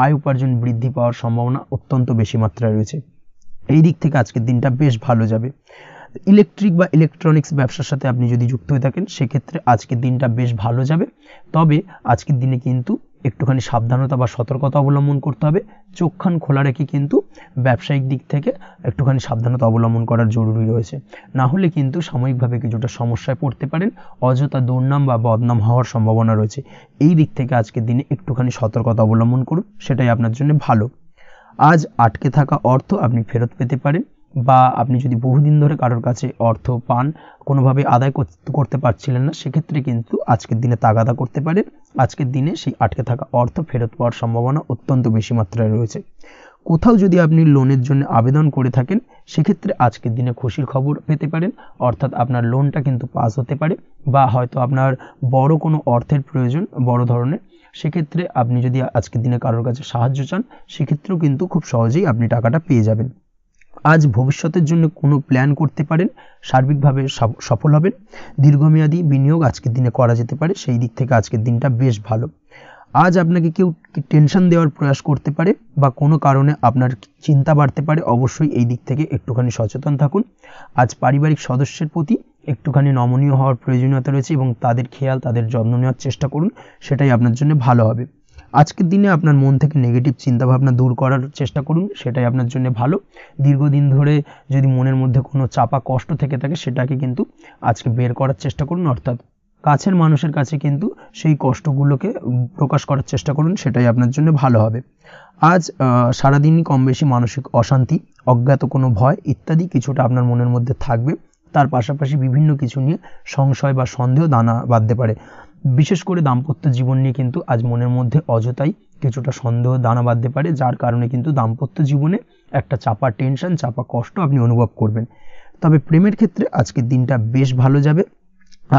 আয় উপার্জন বৃদ্ধি পাওয়ার সম্ভাবনা অত্যন্ত বেশি মাত্রায় রয়েছে। এই দিক থেকে আজকের দিনটা বেশ ভালো যাবে। ইলেকট্রিক বা ইলেকট্রনিক্স ব্যবসার সাথে আপনি যদি যুক্ত হয়ে থাকেন সেক্ষেত্রে আজকের দিনটা বেশ ভালো যাবে। তবে আজকের দিনে কিন্তু একটুখানি সাবধানতা বা সতর্কতা অবলম্বন করতে হবে। চোখ কান খোলা রেখে কিন্তু ব্যবসায়িক দিক থেকে একটুখানি সাবধানতা অবলম্বন করার জরুরি রয়েছে। না হলে কিন্তু সাময়িকভাবে কিছুটা সমস্যায় পড়তে পারেন, অযথা দুর্নাম বা বদনাম হওয়ার সম্ভাবনা রয়েছে। এই দিক থেকে আজকের দিনে একটুখানি সতর্কতা অবলম্বন করুন, সেটাই আপনার জন্য ভালো। আজ আটকে থাকা অর্থ আপনি ফেরত পেতে পারেন, বা আপনি যদি বহুদিন ধরে কারোর কাছে অর্থ পান, কোনোভাবে আদায় করতে পারছিলেন না, সেক্ষেত্রে কিন্তু আজকের দিনে তাগাদা করতে পারেন। আজকের দিনে সেই আটকে থাকা অর্থ ফেরত পাওয়ার সম্ভাবনা অত্যন্ত বেশি মাত্রায় রয়েছে। কোথাও যদি আপনি লোনের জন্য আবেদন করে থাকেন সেক্ষেত্রে আজকের দিনে খুশির খবর পেতে পারেন, অর্থাৎ আপনার লোনটা কিন্তু পাস হতে পারে, বা হয়তো আপনার বড় কোনো অর্থের প্রয়োজন বড় ধরনের, সেক্ষেত্রে আপনি যদি আজকের দিনে কারোর কাছে সাহায্য চান সেক্ষেত্রেও কিন্তু খুব সহজেই আপনি টাকাটা পেয়ে যাবেন। আজ ভবিষ্যতের জন্য কোনো প্ল্যান করতে পারেন, সার্বিকভাবে সফল হবেন। দীর্ঘমেয়াদী বিনিয়োগ আজকের দিনে করা যেতে পারে, সেই দিক থেকে আজকের দিনটা বেশ ভালো। আজ আপনাকে কেউ টেনশন দেওয়ার প্রয়াস করতে পারে বা কোনো কারণে আপনার চিন্তা বাড়তে পারে, অবশ্যই এই দিক থেকে একটুখানি সচেতন থাকুন। আজ পারিবারিক সদস্যের প্রতি একটুখানি নমনীয় হওয়ার প্রয়োজনীয়তা রয়েছে এবং তাদের খেয়াল তাদের যত্ন নেওয়ার চেষ্টা করুন, সেটাই আপনার জন্য ভালো হবে। আজকের দিনে আপনার মন থেকে নেগেটিভ চিন্তাভাবনা দূর করার চেষ্টা করুন, সেটাই আপনার জন্য ভালো। দীর্ঘদিন ধরে যদি মনের মধ্যে কোনো চাপা কষ্ট থেকে থাকে সেটাকে কিন্তু আজকে বের করার চেষ্টা করুন, অর্থাৎ কাছের মানুষের কাছে কিন্তু সেই কষ্টগুলোকে প্রকাশ করার চেষ্টা করুন, সেটাই আপনার জন্য ভালো হবে। আজ সারাদিনই কম বেশি মানসিক অশান্তি, অজ্ঞাত কোনো ভয় ইত্যাদি কিছুটা আপনার মনের মধ্যে থাকবে। তার পাশাপাশি বিভিন্ন কিছু নিয়ে সংশয় বা সন্দেহ দানা বাঁধতে পারে। বিশেষ করে দাম্পত্য জীবন নিয়ে কিন্তু আজ মনের মধ্যে অযথাই কিছুটা সন্দেহ দানা বাঁধতে পারে, যার কারণে কিন্তু দাম্পত্য জীবনে একটা চাপা টেনশন, চাপা কষ্ট আপনি অনুভব করবেন। তবে প্রেমের ক্ষেত্রে আজকের দিনটা বেশ ভালো যাবে।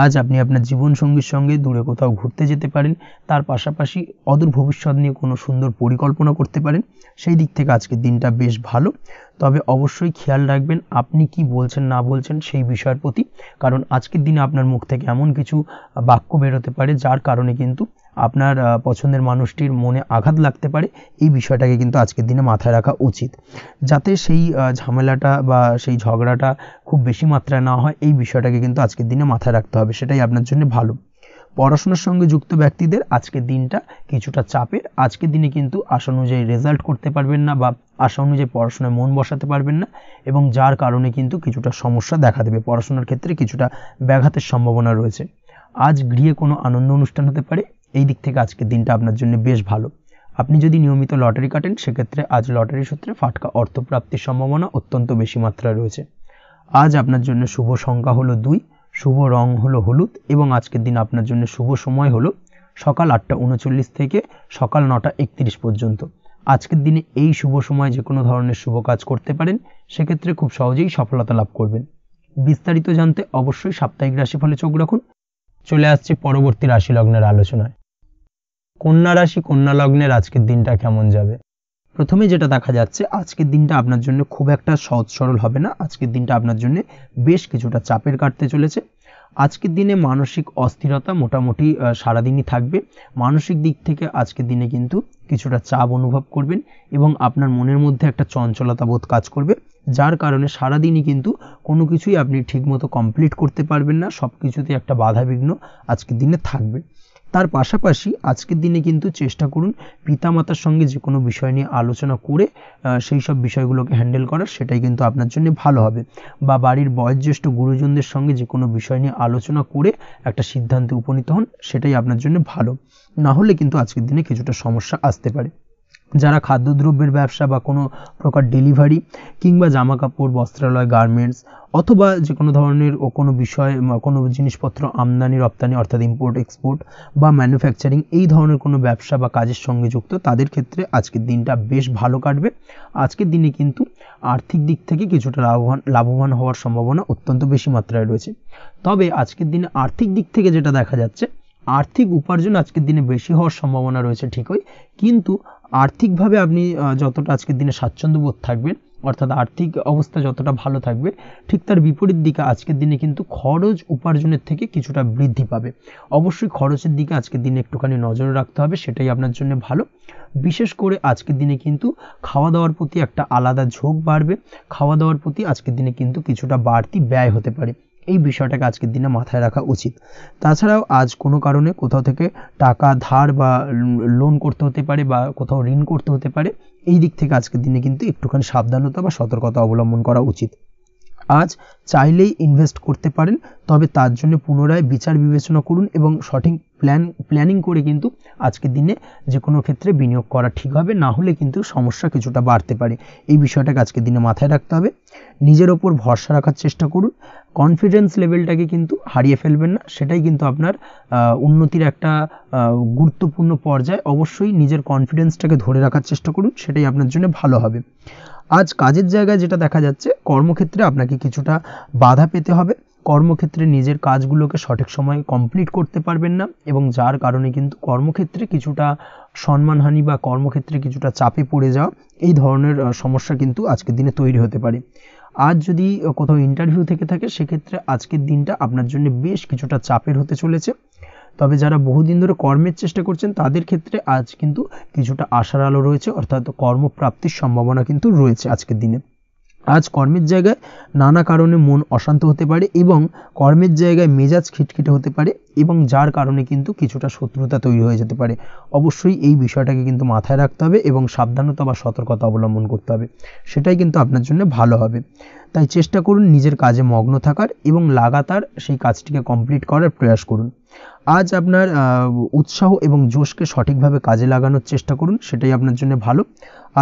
আজ আপনি আপনার জীবনসঙ্গীর সঙ্গে দূরে কোথাও ঘুরতে যেতে পারেন, তার পাশাপাশি অদূর ভবিষ্যৎ নিয়ে কোনো সুন্দর পরিকল্পনা করতে পারেন, সেই দিক থেকে আজকের দিনটা বেশ ভালো। তবে অবশ্যই খেয়াল রাখবেন আপনি কি বলছেন না বলছেন সেই বিষয়ের প্রতি, কারণ আজকের দিনে আপনার মুখ থেকে এমন কিছু বাক্য বেরোতে পারে যার কারণে কিন্তু আপনার পছন্দের মানুষটির মনে আঘাত লাগতে পারে। এই বিষয়টাকে কিন্তু আজকের দিনে মাথায় রাখা উচিত, যাতে সেই ঝামেলাটা বা সেই ঝগড়াটা খুব বেশি মাত্রায় না হয়। এই বিষয়টাকে কিন্তু আজকের দিনে মাথায় রাখতে হবে, সেটাই আপনার জন্য ভালো। পড়াশোনার সঙ্গে যুক্ত ব্যক্তিদের আজকের দিনটা কিছুটা চাপের। আজকের দিনে কিন্তু আশা অনুযায়ী রেজাল্ট করতে পারবেন না বা আশা অনুযায়ী পড়াশোনায় মন বসাতে পারবেন না, এবং যার কারণে কিন্তু কিছুটা সমস্যা দেখা দেবে, পড়াশোনার ক্ষেত্রে কিছুটা ব্যাঘাতের সম্ভাবনা রয়েছে। আজ গৃহে কোনো আনন্দ অনুষ্ঠান হতে পারে, এই দিক থেকে আজকের দিনটা আপনার জন্য বেশ ভালো। আপনি যদি নিয়মিত লটারি কাটেন সেক্ষেত্রে আজ লটারি সূত্রে ফাটকা অর্থপ্রাপ্তির সম্ভাবনা অত্যন্ত বেশি মাত্রায় রয়েছে। আজ আপনার জন্য শুভ সংখ্যা হলো 2, শুভ রং হলো হলুদ, এবং আজকের দিন আপনার জন্য শুভ সময় হলো সকাল 8:39 থেকে সকাল 9:31 পর্যন্ত। আজকের দিনে এই শুভ সময় যে কোনো ধরনের শুভ কাজ করতে পারেন, সেক্ষেত্রে খুব সহজেই সফলতা লাভ করবেন। বিস্তারিত জানতে অবশ্যই সাপ্তাহিক রাশিফলে চোখ রাখুন। চলে আসছে পরবর্তী রাশি লগ্নের আলোচনায়। কন্যা রাশি, কন্যা লগ্নের আজকের দিনটা কেমন যাবে? প্রথমে যেটা দেখা যাচ্ছে আজকের দিনটা আপনার জন্য খুব একটা সহজ সরল হবে না। আজকের দিনটা আপনার জন্য বেশ কিছুটা চাপের কাটতে চলেছে। আজকের দিনে মানসিক অস্থিরতা মোটামুটি সারাদিনই থাকবে। মানসিক দিক থেকে আজকের দিনে কিন্তু কিছুটা চাপ অনুভব করবেন এবং আপনার মনের মধ্যে একটা চঞ্চলতা বোধ কাজ করবে, যার কারণে সারাদিনই কিন্তু কোনো কিছুই আপনি ঠিকমতো কমপ্লিট করতে পারবেন না। সব কিছুতে একটা বাধাবিঘ্ন আজকের দিনে থাকবে। তার পাশাপাশি আজকের দিনে কিন্তু চেষ্টা করুন পিতামাতার সঙ্গে যে কোনো বিষয় নিয়ে আলোচনা করে সেই সব বিষয়গুলোকে হ্যান্ডেল করার, সেটাই কিন্তু আপনার জন্য ভালো হবে। বা বাড়ির বয়োজ্যেষ্ঠ গুরুজনদের সঙ্গে যে কোনো বিষয় নিয়ে আলোচনা করে একটা সিদ্ধান্তে উপনীত হন, সেটাই আপনার জন্য ভালো। না হলে কিন্তু আজকের দিনে কিছুটা সমস্যা আসতে পারে। যারা খাদ্যদ্রব্যের ব্যবসা বা কোনো প্রকার ডেলিভারি কিংবা জামা কাপড়, বস্ত্রালয়, গার্মেন্টস অথবা যে কোনো ধরনের কোনো বিষয় কোনো জিনিসপত্র আমদানি রপ্তানি অর্থাৎ ইম্পোর্ট এক্সপোর্ট বা ম্যানুফ্যাকচারিং এই ধরনের কোনো ব্যবসা বা কাজের সঙ্গে যুক্ত তাদের ক্ষেত্রে আজকের দিনটা বেশ ভালো কাটবে। আজকের দিনে কিন্তু আর্থিক দিক থেকে কিছুটা লাভবান হওয়ার সম্ভাবনা অত্যন্ত বেশি মাত্রায় রয়েছে। তবে আজকের দিনে আর্থিক দিক থেকে যেটা দেখা যাচ্ছে, আর্থিক উপার্জন আজকের দিনে বেশি হওয়ার সম্ভাবনা রয়েছে ঠিকই, কিন্তু আর্থিকভাবে আপনি যতটা আজকের দিনে স্বাচ্ছন্দ্য বোধ থাকবেন অর্থাৎ আর্থিক অবস্থা যতটা ভালো থাকবে, ঠিক তার বিপরীত দিকে আজকের দিনে কিন্তু খরচ উপার্জনের থেকে কিছুটা বৃদ্ধি পাবে। অবশ্যই খরচের দিকে আজকের দিনে একটুখানি নজর রাখতে হবে, সেটাই আপনার জন্য ভালো। বিশেষ করে আজকের দিনে কিন্তু খাওয়া দাওয়ার প্রতি একটা আলাদা ঝোঁক বাড়বে, খাওয়া দাওয়ার প্রতি আজকের দিনে কিন্তু কিছুটা বাড়তি ব্যয় হতে পারে, এই বিষয়টাকে আজকের দিনে মাথায় রাখা উচিত। তাছাড়াও আজ কোনো কারণে কোথাও থেকে টাকা ধার বা লোন করতে হতে পারে বা কোথাও ঋণ করতে হতে পারে, এই দিক থেকে আজকের দিনে কিন্তু একটুখানি সাবধানতা বা সতর্কতা অবলম্বন করা উচিত। আজ চাইলেই ইনভেস্ট করতে পারেন, তবে তার জন্য পুনরায় বিচার বিবেচনা করুন এবং সঠিক প্ল্যানিং করে কিন্তু আজকের দিনে যে কোনো ক্ষেত্রে বিনিয়োগ করা ঠিক হবে, না হলে কিন্তু সমস্যা কিছুটা বাড়তে পারে। এই বিষয়টাকে আজকের দিনে মাথায় রাখতে হবে। নিজের ওপর ভরসা রাখার চেষ্টা করুন, কনফিডেন্স লেভেলটাকে কিন্তু হারিয়ে ফেলবেন না, সেটাই কিন্তু আপনার উন্নতির একটা গুরুত্বপূর্ণ পর্যায়। অবশ্যই নিজের কনফিডেন্সটাকে ধরে রাখার চেষ্টা করুন, সেটাই আপনার জন্য ভালো হবে। আজ কাজের জায়গায় যেটা দেখা যাচ্ছে, কর্মক্ষেত্রে আপনাকে কিছুটা বাধা পেতে হবে, কর্মক্ষেত্রে নিজের কাজগুলোকে সঠিক সময়ে কমপ্লিট করতে পারবেন না এবং যার কারণে কিন্তু কর্মক্ষেত্রে কিছুটা সম্মানহানি বা কর্মক্ষেত্রে কিছুটা চাপে পড়ে যাওয়া, এই ধরনের সমস্যা কিন্তু আজকের দিনে তৈরি হতে পারে। আজ যদি কোথাও ইন্টারভিউ থেকে থাকে, সেক্ষেত্রে আজকের দিনটা আপনার জন্য বেশ কিছুটা চাপের হতে চলেছে। তবে যারা বহুদিন ধরে কর্মের চেষ্টা করছেন তাদের ক্ষেত্রে আজ কিন্তু কিছুটা আশার আলো রয়েছে, অর্থাৎ কর্মপ্রাপ্তির সম্ভাবনা কিন্তু রয়েছে আজকের দিনে। আজ কর্মের জায়গায় নানা কারণে মন অশান্ত হতে পারে এবং কর্মের জায়গায় মেজাজ খিটখিটে হতে পারে এবং যার কারণে কিন্তু কিছুটা শত্রুতা তৈরি হয়ে যেতে পারে। অবশ্যই এই বিষয়টাকে কিন্তু মাথায় রাখতে হবে এবং সাবধানতা বা সতর্কতা অবলম্বন করতে হবে, সেটাই কিন্তু আপনার জন্য ভালো হবে। তাই চেষ্টা করুন নিজের কাজে মগ্ন থাকার এবং লাগাতার সেই কাজটিকে কমপ্লিট করার প্রয়াস করুন। আজ আপনার উৎসাহ এবং জোশকে সঠিকভাবে কাজে লাগানোর চেষ্টা করুন, সেটাই আপনার জন্য ভালো।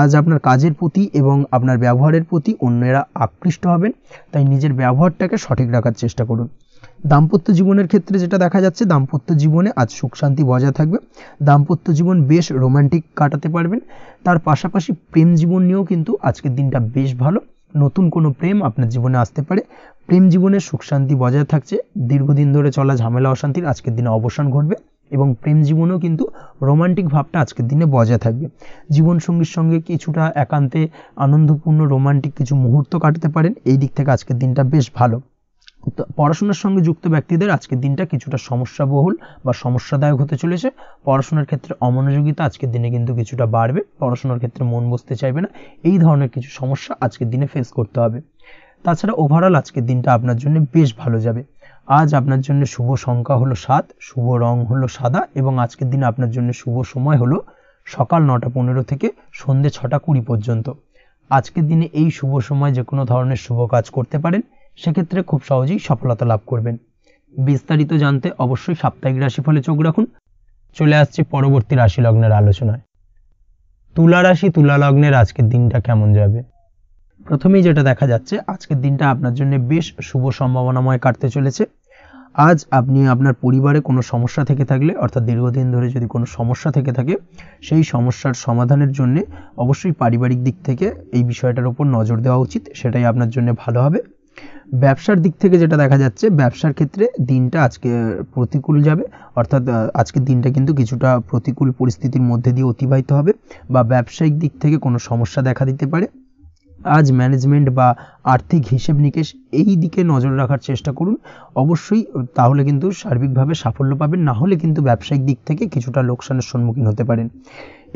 আজ আপনার কাজের প্রতি এবং আপনার ব্যবহারের প্রতি অন্যেরা আকৃষ্ট হবেন, তাই নিজের ব্যবহারটাকে সঠিক রাখার চেষ্টা করুন। দাম্পত্য জীবনের ক্ষেত্রে যেটা দেখা যাচ্ছে, দাম্পত্য জীবনে আজ সুখ শান্তি বজায় থাকবে, দাম্পত্য জীবন বেশ রোমান্টিক কাটাতে পারবেন। তার পাশাপাশি প্রেম জীবন নিয়েও কিন্তু আজকের দিনটা বেশ ভালো, নতুন কোনো প্রেম আপনার জীবনে আসতে পারে, প্রেম জীবনে সুখ শান্তি বজায় থাকছে, দীর্ঘদিন ধরে চলা ঝামেলা অশান্তির আজকের দিনে অবসান ঘটবে এবং প্রেম জীবনেও কিন্তু রোমান্টিক ভাবটা আজকের দিনে বজায় থাকবে। জীবনসঙ্গীর সঙ্গে কিছুটা একান্তে আনন্দপূর্ণ রোমান্টিক কিছু মুহূর্ত কাটাতে পারেন, এই দিক থেকে আজকের দিনটা বেশ ভালো। পড়াশোনার সঙ্গে যুক্ত ব্যক্তিদের আজকের দিনটা কিছুটা সমস্যাবহুল বা সমস্যাদায়ক হতে চলেছে। পড়াশোনার ক্ষেত্রে অমনোযোগিতা আজকের দিনে কিন্তু কিছুটা বাড়বে, পড়াশোনার ক্ষেত্রে মন বসতে চাইবে না, এই ধরনের কিছু সমস্যা আজকের দিনে ফেস করতে হবে। তাছাড়া ওভারঅল আজকের দিনটা আপনার জন্য বেশ ভালো যাবে। আজ আপনার জন্য শুভ সংখ্যা হলো 7, শুভ রং হলো সাদা এবং আজকের দিনে আপনার জন্য শুভ সময় হলো সকাল 9:15 থেকে সন্ধ্যে 6:20 পর্যন্ত। আজকের দিনে এই শুভ সময় যে কোনো ধরনের শুভ কাজ করতে পারেন, সেক্ষেত্রে খুব সহজেই সফলতা লাভ করবেন। বিস্তারিত জানতে অবশ্যই সাপ্তাহিক রাশিফলে চোখ রাখুন। চলে আসছে পরবর্তী রাশি লগ্নের আলোচনায়। তুলা রাশি, তুলা লগ্নের আজকের দিনটা কেমন যাবে? প্রথমেই যেটা দেখা যাচ্ছে, আজকের দিনটা আপনার জন্য বেশ শুভ সম্ভাবনাময় কাটতে চলেছে। আজ আপনি আপনার পরিবারে কোনো সমস্যা থেকে থাকলে, অর্থাৎ দীর্ঘদিন ধরে যদি কোনো সমস্যা থেকে থাকে, সেই সমস্যার সমাধানের জন্য অবশ্যই পারিবারিক দিক থেকে এই বিষয়টার উপর নজর দেওয়া উচিত, সেটাই আপনার জন্য ভালো হবে। ব্যবসার দিক থেকে যেটা দেখা যাচ্ছে, ব্যবসার ক্ষেত্রে দিনটা আজকে প্রতিকূল যাবে, অর্থাৎ আজকের দিনটা কিন্তু কিছুটা প্রতিকূল পরিস্থিতির মধ্যে দিয়ে অতিবাহিত হবে বা ব্যবসায়িক দিক থেকে কোনো সমস্যা দেখা দিতে পারে। আজ ম্যানেজমেন্ট বা আর্থিক হিসেব নিকেশ এই দিকে নজর রাখার চেষ্টা করুন, অবশ্যই তাহলে কিন্তু সার্বিকভাবে সাফল্য পাবেন, না হলে কিন্তু ব্যবসায়িক দিক থেকে কিছুটা লোকসানের সম্মুখীন হতে পারেন।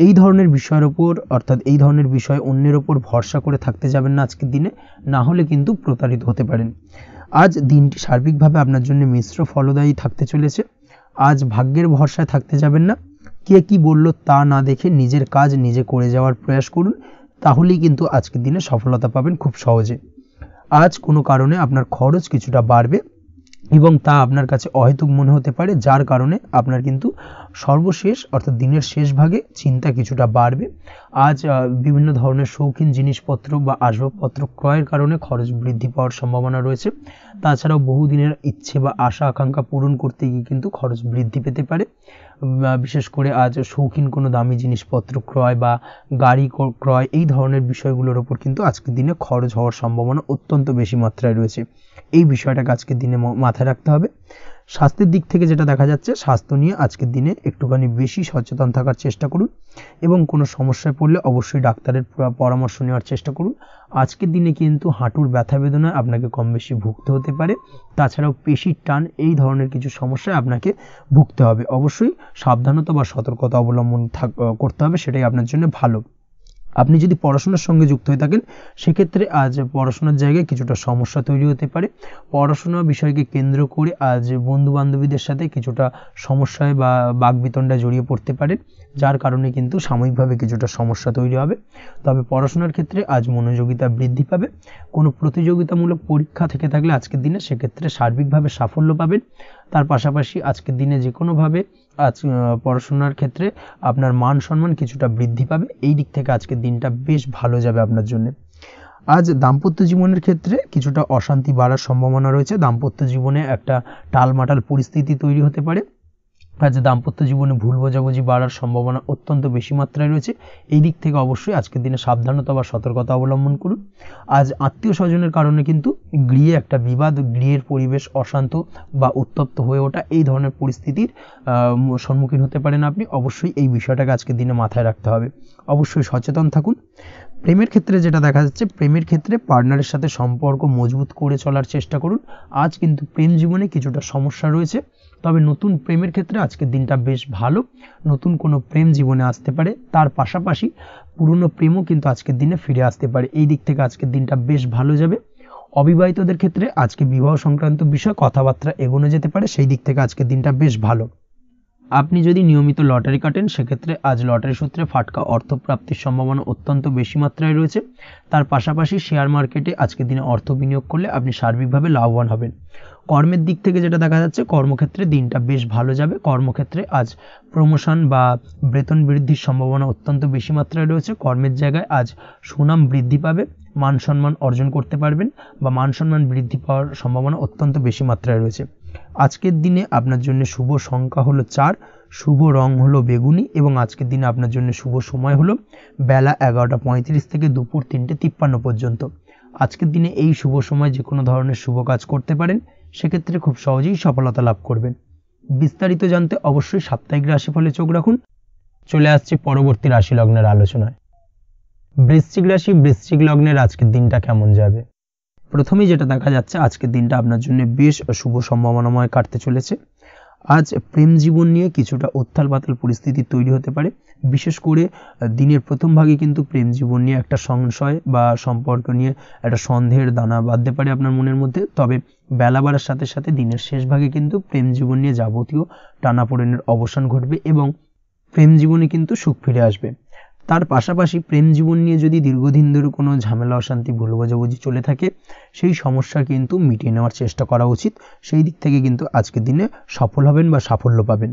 এই ধরনের বিষয়ের ওপর, অর্থাৎ এই ধরনের বিষয় অন্যের ওপর ভরসা করে থাকতে যাবেন না আজকের দিনে, না হলে কিন্তু প্রতারিত হতে পারেন। আজ দিনটি সার্বিকভাবে আপনার জন্য মিশ্র ফলদায়ী থাকতে চলেছে। আজ ভাগ্যের ভরসায় থাকতে যাবেন না, কে কি বলল তা না দেখে নিজের কাজ নিজে করে যাওয়ার প্রয়াস করুন, তাহলেই কিন্তু আজকের দিনে সফলতা পাবেন খুব সহজে। আজ কোনো কারণে আপনার খরচ কিছুটা বাড়বে, এবং তা আপনার কাছে অহেতুক মনে হতে পারে, যার কারণে আপনার কিন্তু সর্বশেষ অর্থাৎ দিনের শেষ ভাগে চিন্তা কিছুটা বাড়বে। আজ বিভিন্ন ধরনের শৌখিন জিনিসপত্র বা আসবাবপত্র ক্রয়ের কারণে খরচ বৃদ্ধি পাওয়ার সম্ভাবনা রয়েছে। তাছাড়াও বহুদিনের ইচ্ছে বা আশা আকাঙ্ক্ষা পূরণ করতে গিয়ে কিন্তু খরচ বৃদ্ধি পেতে পারে। বিশেষ করে আজ শৌখিন কোনো দামি জিনিসপত্র ক্রয় বা গাড়ি ক্রয় এই ধরনের বিষয়গুলোর ওপর কিন্তু আজকের দিনে খরচ হওয়ার সম্ভাবনা অত্যন্ত বেশি মাত্রায় রয়েছে। এই বিষয়টাকে আজকের দিনে মাথায় রাখতে হবে। স্বাস্থ্যের দিক থেকে যেটা দেখা যাচ্ছে, স্বাস্থ্য নিয়ে আজকের দিনে একটুখানি বেশি সচেতন থাকার চেষ্টা করুন এবং কোনো সমস্যায় পড়লে অবশ্যই ডাক্তারের পরামর্শ নেওয়ার চেষ্টা করুন। আজকের দিনে কিন্তু হাঁটুর ব্যথা বেদনায় আপনাকে কম বেশি ভুগতে হতে পারে। তাছাড়াও পেশির টান এই ধরনের কিছু সমস্যায় আপনাকে ভুগতে হবে। অবশ্যই সাবধানতা বা সতর্কতা অবলম্বন করতে হবে, সেটাই আপনার জন্য ভালো। আপনি যদি পড়াশোনার সঙ্গে যুক্ত হয়ে থাকেন সেক্ষেত্রে আজ পড়াশোনার জায়গায় কিছুটা সমস্যা তৈরি হতে পারে। পড়াশোনা বিষয়কে কেন্দ্র করে আজ বন্ধু বান্ধবীদের সাথে কিছুটা সমস্যায় বা বাকবিতণ্ডায় জড়িয়ে পড়তে পারেন, যার কারণে কিন্তু সাময়িকভাবে কিছুটা সমস্যা তৈরি হবে। তবে পড়াশোনার ক্ষেত্রে আজ মনোযোগিতা বৃদ্ধি পাবে। কোনো প্রতিযোগিতামূলক পরীক্ষা থেকে থাকলে আজকের দিনে সেক্ষেত্রে সার্বিকভাবে সাফল্য পাবেন। তার পাশাপাশি আজকের দিনে যে কোনোভাবে আজ পড়াশোনার ক্ষেত্রে আপনার মান সম্মান কিছুটা বৃদ্ধি পাবে। এই দিক থেকে আজকের দিনটা বেশ ভালো যাবে আপনার জন্য। আজ দাম্পত্য জীবনের ক্ষেত্রে কিছুটা অশান্তি বাড়ার সম্ভাবনা রয়েছে। দাম্পত্য জীবনে একটা টালমাটাল পরিস্থিতি তৈরি হতে পারে। আজ দাম্পত্য জীবনে ভুল বোঝাবুঝি বাড়ার সম্ভাবনা অত্যন্ত বেশি মাত্রায় রয়েছে। এই দিক থেকে অবশ্যই আজকের দিনে সাবধানতা বা সতর্কতা অবলম্বন করুন। আজ আত্মীয় স্বজনের কারণে কিন্তু গৃহে একটা বিবাদ, গৃহের পরিবেশ অশান্ত বা উত্তপ্ত হয়ে ওঠা এই ধরনের পরিস্থিতির সম্মুখীন হতে পারেন আপনি। অবশ্যই এই বিষয়টাকে আজকের দিনে মাথায় রাখতে হবে। অবশ্যই সচেতন থাকুন। প্রেমের ক্ষেত্রে যেটা দেখা যাচ্ছে, প্রেমের ক্ষেত্রে পার্টনারের সাথে সম্পর্ক মজবুত করে চলার চেষ্টা করুন। আজ কিন্তু প্রেম জীবনে কিছুটা সমস্যা রয়েছে, তবে নতুন প্রেমের ক্ষেত্রে আজকের দিনটা বেশ ভালো। নতুন কোনো প্রেম জীবনে আসতে পারে, তার পাশাপাশি পুরনো প্রেমও কিন্তু আজকের দিনে ফিরে আসতে পারে। এই দিক থেকে আজকের দিনটা বেশ ভালো যাবে। অবিবাহিতদের ক্ষেত্রে আজকে বিবাহ সংক্রান্ত বিষয় কথাবার্তা এগোনো যেতে পারে, সেই দিক থেকে আজকের দিনটা বেশ ভালো। আপনি যদি নিয়মিত লটারি কাটেন সেক্ষেত্রে আজ লটারি সূত্রে ফাটকা অর্থপ্রাপ্তির সম্ভাবনা অত্যন্ত বেশি মাত্রায় রয়েছে। তার পাশাপাশি শেয়ার মার্কেটে আজকের দিনে অর্থ বিনিয়োগ করলে আপনি সার্বিকভাবে লাভবান হবেন। কর্মের দিক থেকে যেটা দেখা যাচ্ছে, কর্মক্ষেত্রে দিনটা বেশ ভালো যাবে। কর্মক্ষেত্রে আজ প্রমোশন বা বেতন বৃদ্ধির সম্ভাবনা অত্যন্ত বেশি মাত্রায় রয়েছে। কর্মের জায়গায় আজ সুনাম বৃদ্ধি পাবে, মান সম্মান অর্জন করতে পারবেন বা মান সম্মান বৃদ্ধি পাওয়ার সম্ভাবনা অত্যন্ত বেশি মাত্রায় রয়েছে। আজকের দিনে আপনার জন্য শুভ সংখ্যা হলো 4, শুভ রং হলো বেগুনি এবং আজকের দিনে আপনার জন্য শুভ সময় হলো বেলা 11:35 থেকে দুপুর 3:53 পর্যন্ত। আজকের দিনে এই শুভ সময় যে কোনো ধরনের শুভ কাজ করতে পারেন, সেক্ষেত্রে খুব সহজেই সফলতা লাভ করবেন। বিস্তারিত জানতে অবশ্যই সাপ্তাহিক রাশিফলে চোখ রাখুন। চলে আসছে পরবর্তী রাশি লগ্নের আলোচনায়। বৃশ্চিক রাশি, বৃশ্চিক লগ্নের আজকের দিনটা কেমন যাবে? প্রথমেই যেটা দেখা যাচ্ছে, আজকের দিনটা আপনার জন্য বেশ শুভ সম্ভাবনাময় কাটতে চলেছে। আজ প্রেম জীবন নিয়ে কিছুটা উত্থাল পাতাল পরিস্থিতি তৈরি হতে পারে। বিশেষ করে দিনের প্রথম ভাগে কিন্তু প্রেম জীবন নিয়ে একটা সংশয় বা সম্পর্ক নিয়ে একটা সন্দেহের দানা বাঁধতে পারে আপনার মনের মধ্যে। তবে বেলা বাড়ার সাথে সাথে দিনের শেষ ভাগে কিন্তু প্রেম জীবন নিয়ে যাবতীয় টানাপোড়েনের অবসান ঘটবে এবং প্রেম জীবনে কিন্তু সুখ ফিরে আসবে। তার পাশাপাশি প্রেম জীবন নিয়ে যদি দীর্ঘদিন ধরে কোনো ঝামেলা অশান্তি ভুল বোঝাবুঝি চলে থাকে, সেই সমস্যা কিন্তু মিটিয়ে নেওয়ার চেষ্টা করা উচিত। সেই দিক থেকে কিন্তু আজকের দিনে সফল হবেন বা সাফল্য পাবেন।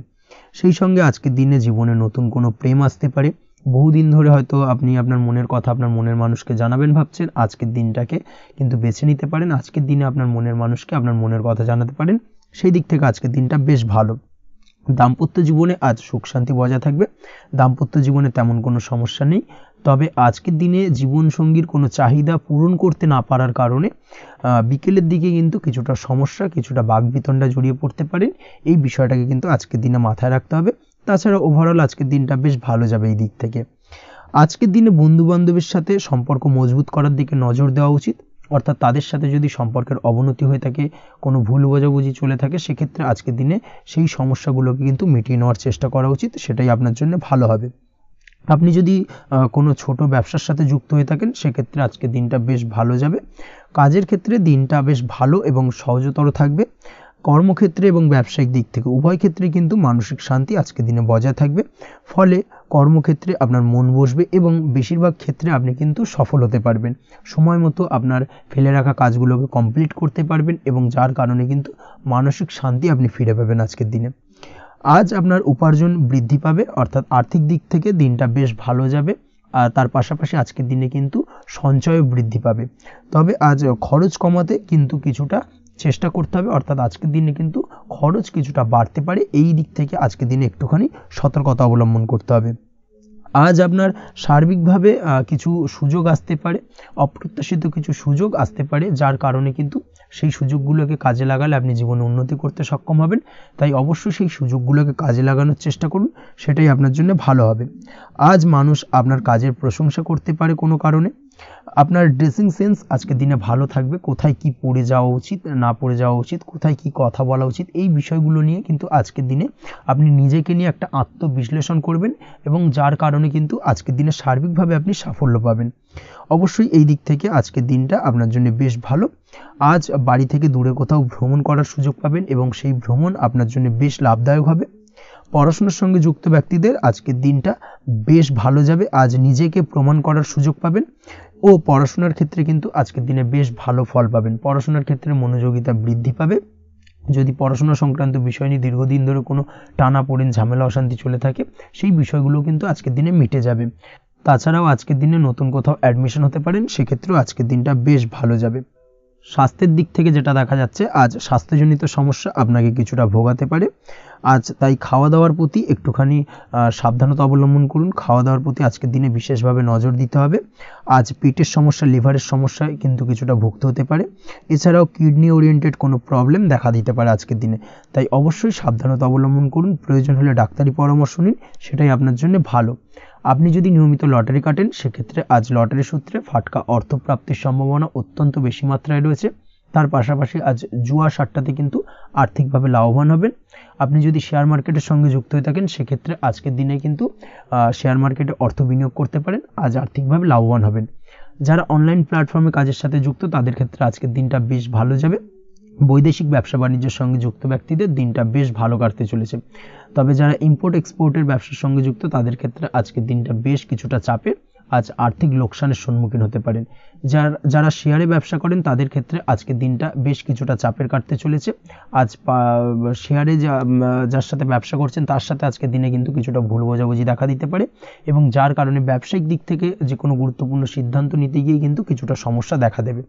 সেই সঙ্গে আজকের দিনে জীবনে নতুন কোনো প্রেম আসতে পারে। বহুদিন ধরে হয়তো আপনি আপনার মনের কথা আপনার মনের মানুষকে জানাবেন ভাবছেন, আজকের দিনটাকে কিন্তু বেছে নিতে পারেন। আজকের দিনে আপনার মনের মানুষকে আপনার মনের কথা জানাতে পারেন। সেই দিক থেকে আজকের দিনটা বেশ ভালো। দাম্পত্য জীবনে আজ সুখ শান্তি বজায় থাকবে। দাম্পত্য জীবনে তেমন কোনো সমস্যা নেই। তবে আজকের দিনে জীবনসঙ্গীর কোনো চাহিদা পূরণ করতে না পারার কারণে বিকেলের দিকে কিন্তু কিছুটা সমস্যা, কিছুটা বাকবিতণ্ডা জড়িয়ে পড়তে পারেন। এই বিষয়টাকে কিন্তু আজকের দিনে মাথায় রাখতে হবে। তাছাড়া ওভারঅল আজকের দিনটা বেশ ভালো যাবে এই দিক থেকে। আজকের দিনে বন্ধু বান্ধবের সাথে সম্পর্ক মজবুত করার দিকে নজর দেওয়া উচিত। অর্থাৎ তাদের সাথে যদি সম্পর্কের অবনতি হয়ে থাকে, কোনো ভুল বোঝাবুঝি চলে থাকে, সেক্ষেত্রে আজকের দিনে সেই সমস্যাগুলোকে কিন্তু মিটিয়ে নেওয়ার চেষ্টা করা উচিত। সেটাই আপনার জন্য ভালো হবে। আপনি যদি কোনো ছোট ব্যবসার সাথে যুক্ত হয়ে থাকেন, সেক্ষেত্রে আজকের দিনটা বেশ ভালো যাবে। কাজের ক্ষেত্রে দিনটা বেশ ভালো এবং সহজতর থাকবে। কর্মক্ষেত্রে এবং ব্যবসায়িক দিক থেকে উভয় ক্ষেত্রে কিন্তু মানসিক শান্তি আজকের দিনে বজায় থাকবে। ফলে কর্মক্ষেত্রে আপনার মন বসবে এবং বেশিরভাগ ক্ষেত্রে আপনি কিন্তু সফল হতে পারবেন। সময় মতো আপনার ফেলে রাখা কাজগুলোকে কমপ্লিট করতে পারবেন এবং যার কারণে কিন্তু মানসিক শান্তি আপনি ফিরে পাবেন আজকের দিনে। আজ আপনার উপার্জন বৃদ্ধি পাবে, অর্থাৎ আর্থিক দিক থেকে দিনটা বেশ ভালো যাবে। আর তার পাশাপাশি আজকের দিনে কিন্তু সঞ্চয় বৃদ্ধি পাবে। তবে আজ খরচ কমাতে কিন্তু কিছুটা চেষ্টা করতে হবে, অর্থাৎ আজকের দিনে কিন্তু খরচ কিছুটা বাড়তে পারে। এই দিক থেকে আজকের দিনে একটুখানি সতর্কতা অবলম্বন করতে হবে। আজ আপনার সার্বিকভাবে কিছু সুযোগ আসতে পারে, অপ্রত্যাশিত কিছু সুযোগ আসতে পারে, যার কারণে কিন্তু সেই সুযোগগুলোকে কাজে লাগালে আপনি জীবনে উন্নতি করতে সক্ষম হবেন। তাই অবশ্যই সেই সুযোগগুলোকে কাজে লাগানোর চেষ্টা করুন, সেটাই আপনার জন্য ভালো হবে। আজ মানুষ আপনার কাজের প্রশংসা করতে পারে কোনো কারণে। আপনার ড্রেসিং সেন্স আজকের দিনে ভালো থাকবে, কোথায় কি পরে যাওয়া উচিত না পরে যাওয়া উচিত, কোথায় কি কথা বলা উচিত, এই বিষয়গুলো নিয়ে কিন্তু আজকের দিনে আপনি নিজেকে নিয়ে একটা আত্মবিশ্লেষণ করবেন এবং যার কারণে কিন্তু আজকের দিনে সার্বিকভাবে আপনি সাফল্য পাবেন। অবশ্যই এই দিক থেকে আজকের দিনটা আপনার জন্য বেশ ভালো। আজ বাড়ি থেকে দূরে কোথাও ভ্রমণ করার সুযোগ পাবেন এবং সেই ভ্রমণ আপনার জন্য বেশ লাভদায়ক হবে। পড়াশোনার সঙ্গে যুক্ত ব্যক্তিদের আজকের দিনটা বেশ ভালো যাবে। আজ নিজেকে প্রমাণ করার সুযোগ পাবেন ও পড়াশোনার ক্ষেত্রে কিন্তু আজকের দিনে বেশ ভালো ফল পাবেন। পড়াশোনার ক্ষেত্রে মনোযোগিতা বৃদ্ধি পাবে। যদি পড়াশোনা সংক্রান্ত বিষয় নিয়ে দীর্ঘদিন ধরে কোনো টানাপোড়েন ঝামেলা অশান্তি চলে থাকে, সেই বিষয়গুলো কিন্তু আজকের দিনে মিটে যাবে। তাছাড়াও আজকের দিনে নতুন কোথাও অ্যাডমিশন হতে পারেন, সেক্ষেত্রেও আজকের দিনটা বেশ ভালো যাবে। স্বাস্থ্যের দিক থেকে যেটা দেখা যাচ্ছে, আজ স্বাস্থ্যজনিত সমস্যা আপনাকে কিছুটা ভোগাতে পারে। আজ তাই খাওয়া দাওয়ার প্রতি একটুখানি সাবধানতা অবলম্বন করুন। খাওয়া দাওয়ার প্রতি আজকের দিনে বিশেষভাবে নজর দিতে হবে। আজ পেটের সমস্যা, লিভারের সমস্যায় কিন্তু কিছুটা ভুগতে হতে পারে। এছাড়াও কিডনি ওরিয়েন্টেড কোনো প্রবলেম দেখা দিতে পারে আজকের দিনে। তাই অবশ্যই সাবধানতা অবলম্বন করুন। প্রয়োজন হলে ডাক্তারি পরামর্শ নিন, সেটাই আপনার জন্য ভালো। আপনি যদি নিয়মিত লটারি কাটেন, সেক্ষেত্রে আজ লটারি সূত্রে ফাটকা অর্থপ্রাপ্তির সম্ভাবনা অত্যন্ত বেশি মাত্রায় রয়েছে। তার পাশাপাশি আজ জুয়া সাট্টাতে কিন্তু আর্থিকভাবে লাভবান হবেন। আপনি যদি শেয়ার মার্কেটের সঙ্গে যুক্ত হয়ে থাকেন, সেক্ষেত্রে আজকের দিনে কিন্তু শেয়ার মার্কেটে অর্থ বিনিয়োগ করতে পারেন, আজ আর্থিকভাবে লাভবান হবেন। যারা অনলাইন প্ল্যাটফর্মে কাজের সাথে যুক্ত, তাদের ক্ষেত্রে আজকের দিনটা বেশ ভালো যাবে। বৈদেশিক ব্যবসা বাণিজ্যের সঙ্গে যুক্ত ব্যক্তিদের দিনটা বেশ ভালো কাটতে চলেছে। তবে যারা ইম্পোর্ট এক্সপোর্টের ব্যবসার সঙ্গে যুক্ত, তাদের ক্ষেত্রে আজকের দিনটা বেশ কিছুটা চাপের। আজ আর্থিক লোকসানের সম্মুখীন হতে পারেন। যারা শেয়ারে ব্যবসা করেন, তাদের ক্ষেত্রে আজকের দিনটা বেশ কিছুটা চাপের কাটতে চলেছে। আজ শেয়ারে যার সাথে ব্যবসা করছেন, তার সাথে আজকের দিনে কিন্তু কিছুটা ভুল বোঝাবুঝি দেখা দিতে পারে এবং যার কারণে ব্যবসায়িক দিক থেকে যে কোনো গুরুত্বপূর্ণ সিদ্ধান্ত নিতে গিয়ে কিন্তু কিছুটা সমস্যা দেখা দেবে।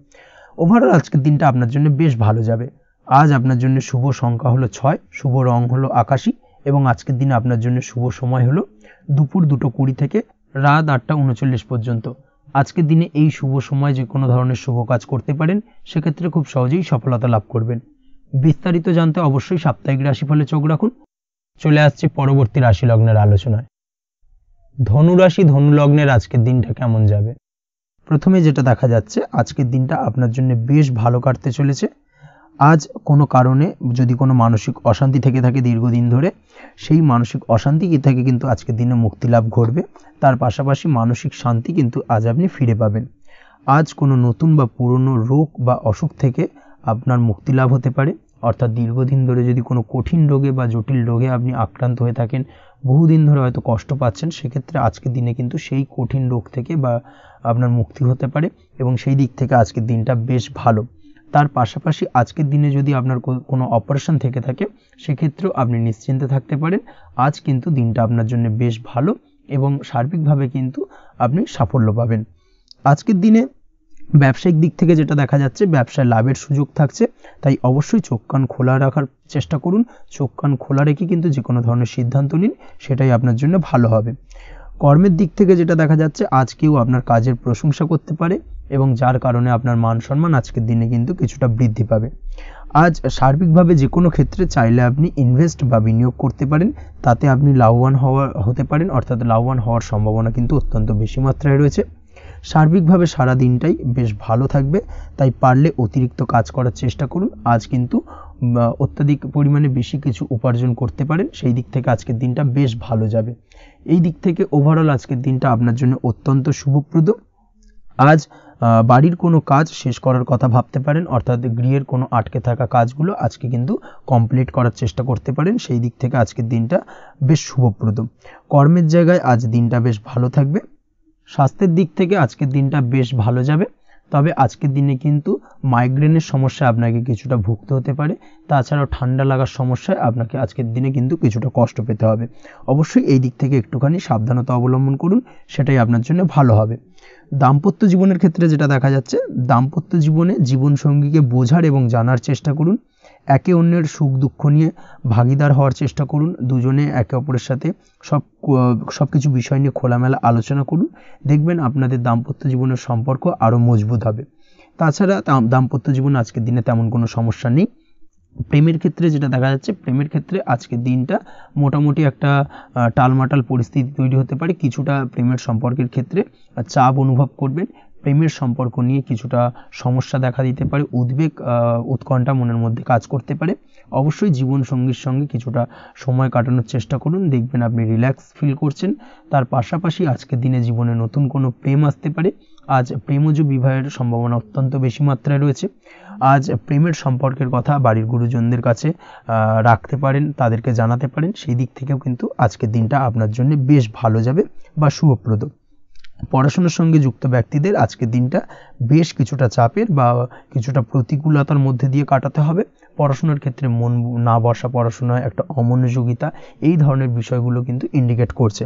ওভারঅল আজকের দিনটা আপনার জন্য বেশ ভালো যাবে। আজ আপনার জন্য শুভ সংখ্যা হলো 6, শুভ রং হলো আকাশী এবং আজকের দিনে আপনার জন্য শুভ সময় হলো দুপুর 2:20 থেকে রাত 8:39 পর্যন্ত। আজকের দিনে এই শুভ সময় যে কোনো ধরনের শুভ কাজ করতে পারেন, সেক্ষেত্রে খুব সহজেই সফলতা লাভ করবেন। বিস্তারিত জানতে অবশ্যই সাপ্তাহিক রাশিফলে চোখ রাখুন। চলে আসছে পরবর্তী রাশি লগ্নের আলোচনায়। ধনু রাশি, ধনু লগ্নের আজকের দিনটা কেমন যাবে? প্রথমে যেটা দেখা যাচ্ছে, আজকের দিনটা আপনার জন্য বেশ ভালো কাটতে চলেছে। আজ কোনো কারণে যদি কোনো মানসিক অশান্তি থেকে থাকে দীর্ঘদিন ধরে, সেই মানসিক অশান্তি থেকে কিন্তু আজকের দিনে মুক্তি লাভ ঘটবে। তার পাশাপাশি মানসিক শান্তি কিন্তু আজ আপনি ফিরে পাবেন। আজ কোনো নতুন বা পুরনো রোগ বা অসুখ থেকে আপনার মুক্তি লাভ হতে পারে। অর্থাৎ দীর্ঘদিন ধরে যদি কোনো কঠিন রোগে বা জটিল রোগে আপনি আক্রান্ত হয়ে থাকেন, বহুদিন ধরে হয়তো কষ্ট পাচ্ছেন, সেক্ষেত্রে আজকের দিনে কিন্তু সেই কঠিন রোগ থেকে বা আপনার মুক্তি হতে পারে এবং সেই দিক থেকে আজকের দিনটা বেশ ভালো। তার পাশাপাশি আজকের দিনে যদি আপনার কোনো অপারেশন থেকে থাকে, সেক্ষেত্রেও আপনি নিশ্চিন্তে থাকতে পারেন। আজ কিন্তু দিনটা আপনার জন্য বেশ ভালো এবং সার্বিকভাবে কিন্তু আপনি সাফল্য পাবেন। আজকের দিনে ব্যবসায়িক দিক থেকে যেটা দেখা যাচ্ছে, ব্যবসায় লাভের সুযোগ থাকছে। তাই অবশ্যই চোখ কান খোলা রাখার চেষ্টা করুন। চোখ কান খোলা রেখে কিন্তু যে কোনো ধরনের সিদ্ধান্ত নিন, সেটাই আপনার জন্য ভালো হবে। কর্মের দিক থেকে যেটা দেখা যাচ্ছে, আজ কেউ আপনার কাজের প্রশংসা করতে পারে এবং যার কারণে আপনার মান সম্মান আজকের দিনে কিন্তু কিছুটা বৃদ্ধি পাবে। আজ সার্বিকভাবে যে কোনো ক্ষেত্রে চাইলে আপনি ইনভেস্ট বা বিনিয়োগ করতে পারেন, তাতে আপনি লাভবান হতে পারেন। অর্থাৎ লাভবান হওয়ার সম্ভাবনা কিন্তু অত্যন্ত বেশি মাত্রায় রয়েছে। সার্বিকভাবে সারা দিনটাই বেশ ভালো থাকবে। তাই পারলে অতিরিক্ত কাজ করার চেষ্টা করুন। আজ কিন্তু অত্যাধিক পরিমাণে বেশি কিছু উপার্জন করতে পারেন। সেই দিক থেকে আজকের দিনটা বেশ ভালো যাবে। এই দিক থেকে ওভারঅল আজকের দিনটা আপনার জন্য অত্যন্ত শুভপ্রদ। আজ বাড়ির কোনো কাজ শেষ করার কথা ভাবতে পারেন, অর্থাৎ গৃহের কোনো আটকে থাকা কাজগুলো আজকে কিন্তু কমপ্লিট করার চেষ্টা করতে পারেন। সেই দিক থেকে আজকের দিনটা বেশ শুভপ্রদ। কর্মের জায়গায় আজ দিনটা বেশ ভালো থাকবে। স্বাস্থ্যের দিক থেকে আজকের দিনটা বেশ ভালো যাবে, তবে আজকের দিনে কিন্তু মাইগ্রেনের সমস্যা আপনাকে কিছুটা ভুগতে হতে পারে। তাছাড়াও ঠান্ডা লাগার সমস্যায় আপনাকে আজকের দিনে কিন্তু কিছুটা কষ্ট পেতে হবে। অবশ্যই এই দিক থেকে একটুখানি সাবধানতা অবলম্বন করুন, সেটাই আপনার জন্য ভালো হবে। দাম্পত্য জীবনের ক্ষেত্রে যেটা দেখা যাচ্ছে, দাম্পত্য জীবনে জীবনসঙ্গীকে বোঝার এবং জানার চেষ্টা করুন। একে অন্যের সুখ দুঃখ নিয়ে ভাগিদার হওয়ার চেষ্টা করুন। দুজনে একে অপরের সাথে সব কিছু বিষয় নিয়ে খোলামেলা আলোচনা করুন। দেখবেন আপনাদের দাম্পত্য জীবনের সম্পর্ক আরও মজবুত হবে। তাছাড়া দাম্পত্য জীবনে আজকের দিনে তেমন কোনো সমস্যা নেই। প্রেমের ক্ষেত্রে যেটা দেখা যাচ্ছে, প্রেমের ক্ষেত্রে আজকের দিনটা মোটামুটি একটা টালমাটাল পরিস্থিতি তৈরি হতে পারে। কিছুটা প্রেমের সম্পর্কের ক্ষেত্রে চাপ অনুভব করবেন। প্রেমের সম্পর্ক নিয়ে কিছুটা সমস্যা দেখা দিতে পারে। উদ্বেগ উৎকণ্ঠা মনের মধ্যে কাজ করতে পারে। অবশ্যই জীবন সঙ্গীর সঙ্গে কিছুটা সময় কাটানোর চেষ্টা করুন, দেখবেন আপনি রিল্যাক্স ফিল করছেন। তার পাশাপাশি আজকের দিনে জীবনে নতুন কোনো প্রেম আসতে পারে। আজ প্রেমজ বিবাহের সম্ভাবনা অত্যন্ত বেশি মাত্রায় রয়েছে। আজ প্রেমের সম্পর্কের কথা বাড়ির গুরুজনদের কাছে রাখতে পারেন, তাদেরকে জানাতে পারেন। সেই দিক থেকেও কিন্তু আজকের দিনটা আপনার জন্য বেশ ভালো যাবে বা শুভপ্রদ। পড়াশোনার সঙ্গে যুক্ত ব্যক্তিদের আজকের দিনটা বেশ কিছুটা চাপের বা কিছুটা প্রতিকূলতার মধ্যে দিয়ে কাটাতে হবে। পড়াশোনার ক্ষেত্রে মন না বসা, পড়াশোনায় একটা অমনোযোগিতা, এই ধরনের বিষয়গুলো কিন্তু ইন্ডিকেট করছে।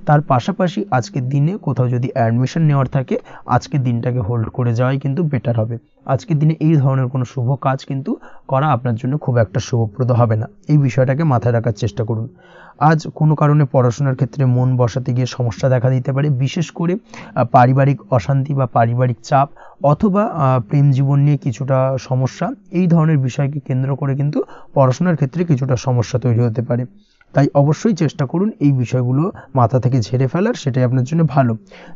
তার পাশাপাশি আজকের দিনে কোথাও যদি অ্যাডমিশন নেওয়ার থাকে, আজকের দিনটাকে হোল্ড করে যাওয়াই কিন্তু বেটার হবে। আজকের দিনে এই ধরনের কোনো শুভ কাজ কিন্তু করা আপনার জন্য খুব একটা শুভপ্রদ হবে না। এই বিষয়টাকে মাথায় রাখার চেষ্টা করুন। আজ কোনো কারণে পড়াশোনার ক্ষেত্রে মন বসাতে গিয়ে সমস্যা দেখা দিতে পারে, বিশেষ করে পারিবারিক অশান্তি বা পারিবারিক চাপ অথবা প্রেম জীবন নিয়ে কিছুটা সমস্যা, এই ধরনের বিষয়কে কেন্দ্র করে কিন্তু পড়াশোনার ক্ষেত্রে কিছুটা সমস্যা তৈরি হতে পারে। তাই অবশ্যই চেষ্টা করুন এই বিষয়গুলো মাথা থেকে ঝেড়ে ফেলার, সেটাই আপনার জন্য ভালো।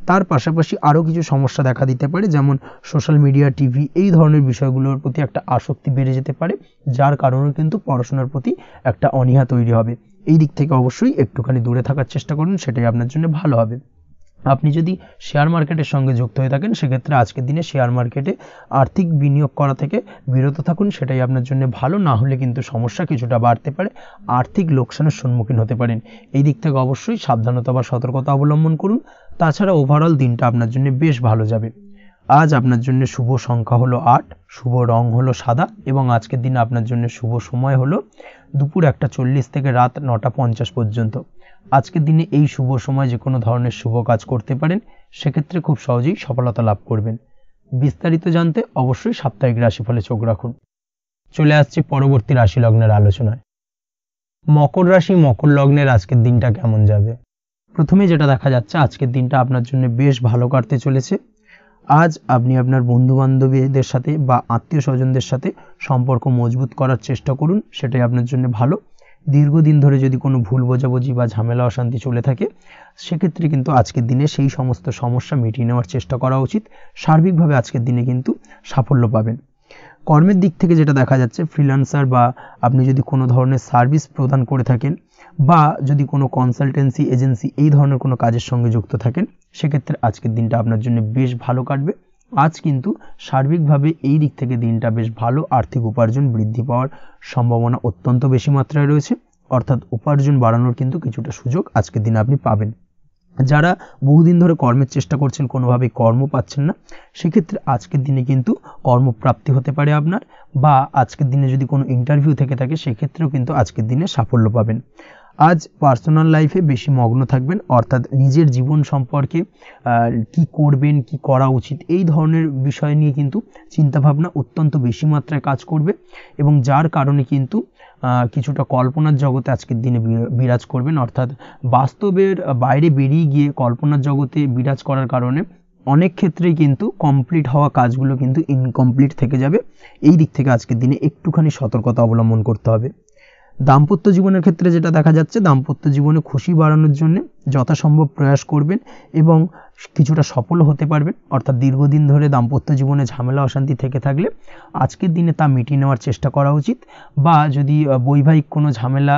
তার পাশাপাশি আরও কিছু সমস্যা দেখা দিতে পারে, যেমন সোশ্যাল মিডিয়া, টিভি, এই ধরনের বিষয়গুলোর প্রতি একটা আসক্তি বেড়ে যেতে পারে, যার কারণে কিন্তু পড়াশোনার প্রতি একটা অনীহা তৈরি হবে। এই দিক থেকে অবশ্যই একটুখানি দূরে থাকার চেষ্টা করুন, সেটাই আপনার জন্য ভালো হবে। আপনি যদি শেয়ার মার্কেটের সঙ্গে যুক্ত হয়ে থাকেন, সেক্ষেত্রে আজকের দিনে শেয়ার মার্কেটে আর্থিক বিনিয়োগ করা থেকে বিরত থাকুন, সেটাই আপনার জন্য ভালো। না হলে কিন্তু সমস্যা কিছুটা বাড়তে পারে, আর্থিক লোকসানের সম্মুখীন হতে পারেন। এই দিক থেকে অবশ্যই সাবধানতা বা সতর্কতা অবলম্বন করুন। তাছাড়া ওভারঅল দিনটা আপনার জন্য বেশ ভালো যাবে। আজ আপনার জন্য শুভ সংখ্যা হলো 8, শুভ রং হলো সাদা, এবং আজকের দিনে আপনার জন্য শুভ সময় হলো দুপুর 1:40 থেকে রাত 9:50 পর্যন্ত। আজকের দিনে এই শুভ সময় যে কোনো ধরনের শুভ কাজ করতে পারেন, সেক্ষেত্রে খুব সহজেই সফলতা লাভ করবেন। বিস্তারিত জানতে অবশ্যই সাপ্তাহিক রাশিফলে চোখ রাখুন। চলে আসছে পরবর্তী রাশি লগ্নের আলোচনায়। মকর রাশি, মকর লগ্নের আজকের দিনটা কেমন যাবে? প্রথমে যেটা দেখা যাচ্ছে, আজকের দিনটা আপনার জন্য বেশ ভালো কাটতে চলেছে। আজ আপনি আপনার বন্ধু বান্ধবীদের সাথে বা আত্মীয় স্বজনদের সাথে সম্পর্ক মজবুত করার চেষ্টা করুন, সেটাই আপনার জন্য ভালো। দীর্ঘদিন ধরে যদি কোনো ভুল বোঝাবুঝি বা ঝামেলা অশান্তি চলে থাকে, সেক্ষেত্রে কিন্তু আজকের দিনে সেই সমস্ত সমস্যা মিটিয়ে নেওয়ার চেষ্টা করা উচিত। সার্বিকভাবে আজকের দিনে কিন্তু সাফল্য পাবেন। কর্মের দিক থেকে যেটা দেখা যাচ্ছে, ফ্রিল্যান্সার বা আপনি যদি কোনো ধরনের সার্ভিস প্রদান করে থাকেন বা যদি কোনো কনসালটেন্সি এজেন্সি এই ধরনের কোনো কাজের সঙ্গে যুক্ত থাকেন, সেক্ষেত্রে আজকের দিনটা আপনার জন্য বেশ ভালো কাটবে। আজ কিন্তু সার্বিকভাবে এই দিক থেকে দিনটা বেশ ভালো। আর্থিক উপার্জন বৃদ্ধি পাওয়ার সম্ভাবনা অত্যন্ত বেশি মাত্রায় রয়েছে, অর্থাৎ উপার্জন বাড়ানোর কিন্তু কিছুটা সুযোগ আজকের দিনে আপনি পাবেন। যারা বহুদিন ধরে কর্মের চেষ্টা করছেন, কোনোভাবেই কর্ম পাচ্ছেন না, সেক্ষেত্রে আজকের দিনে কিন্তু কর্মপ্রাপ্তি হতে পারে আপনার, বা আজকের দিনে যদি কোনো ইন্টারভিউ থেকে থাকে, সেক্ষেত্রেও কিন্তু আজকের দিনে সাফল্য পাবেন। আজ পার্সোনাল লাইফে বেশি মগ্ন থাকবেন, অর্থাৎ নিজের জীবন সম্পর্কে কি করবেন, কি করা উচিত, এই ধরনের বিষয় নিয়ে কিন্তু চিন্তাভাবনা অত্যন্ত বেশি মাত্রায় কাজ করবে, এবং যার কারণে কিন্তু কিছুটা কল্পনার জগতে আজকের দিনে বিরাজ করবেন। অর্থাৎ বাস্তবের বাইরে বেরিয়ে গিয়ে কল্পনার জগতে বিরাজ করার কারণে অনেক ক্ষেত্রেই কিন্তু কমপ্লিট হওয়া কাজগুলো কিন্তু ইনকমপ্লিট থেকে যাবে। এই দিক থেকে আজকের দিনে একটুখানি সতর্কতা অবলম্বন করতে হবে। দাম্পত্য জীবনের ক্ষেত্রে যেটা দেখা যাচ্ছে, দাম্পত্য জীবনে খুশি বাড়ানোর জন্য যথাসম্ভব প্রয়াস করবেন এবং কিছুটা সফল হতে পারবেন। অর্থাৎ দীর্ঘদিন ধরে দাম্পত্য জীবনে ঝামেলা অশান্তি থেকে থাকলে আজকের দিনে তা মিটিয়ে নেওয়ার চেষ্টা করা উচিত, বা যদি বৈবাহিক কোনো ঝামেলা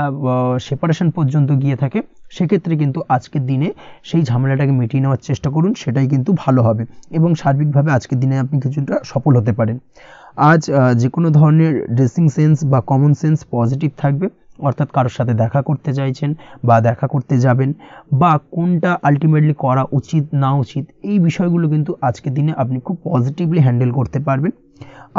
সেপারেশন পর্যন্ত গিয়ে থাকে, সেক্ষেত্রে কিন্তু আজকের দিনে সেই ঝামেলাটাকে মিটিয়ে নেওয়ার চেষ্টা করুন, সেটাই কিন্তু ভালো হবে এবং সার্বিকভাবে আজকের দিনে আপনি কিছুটা সফল হতে পারেন। আজ যে কোনো ধরনের ড্রেসিং সেন্স বা কমন সেন্স পজিটিভ থাকবে, অর্থাৎ কারোর সাথে দেখা করতে চাইছেন বা দেখা করতে যাবেন বা কোনটা আলটিমেটলি করা উচিত না উচিত, এই বিষয়গুলো কিন্তু আজকের দিনে আপনি খুব পজিটিভলি হ্যান্ডেল করতে পারবেন।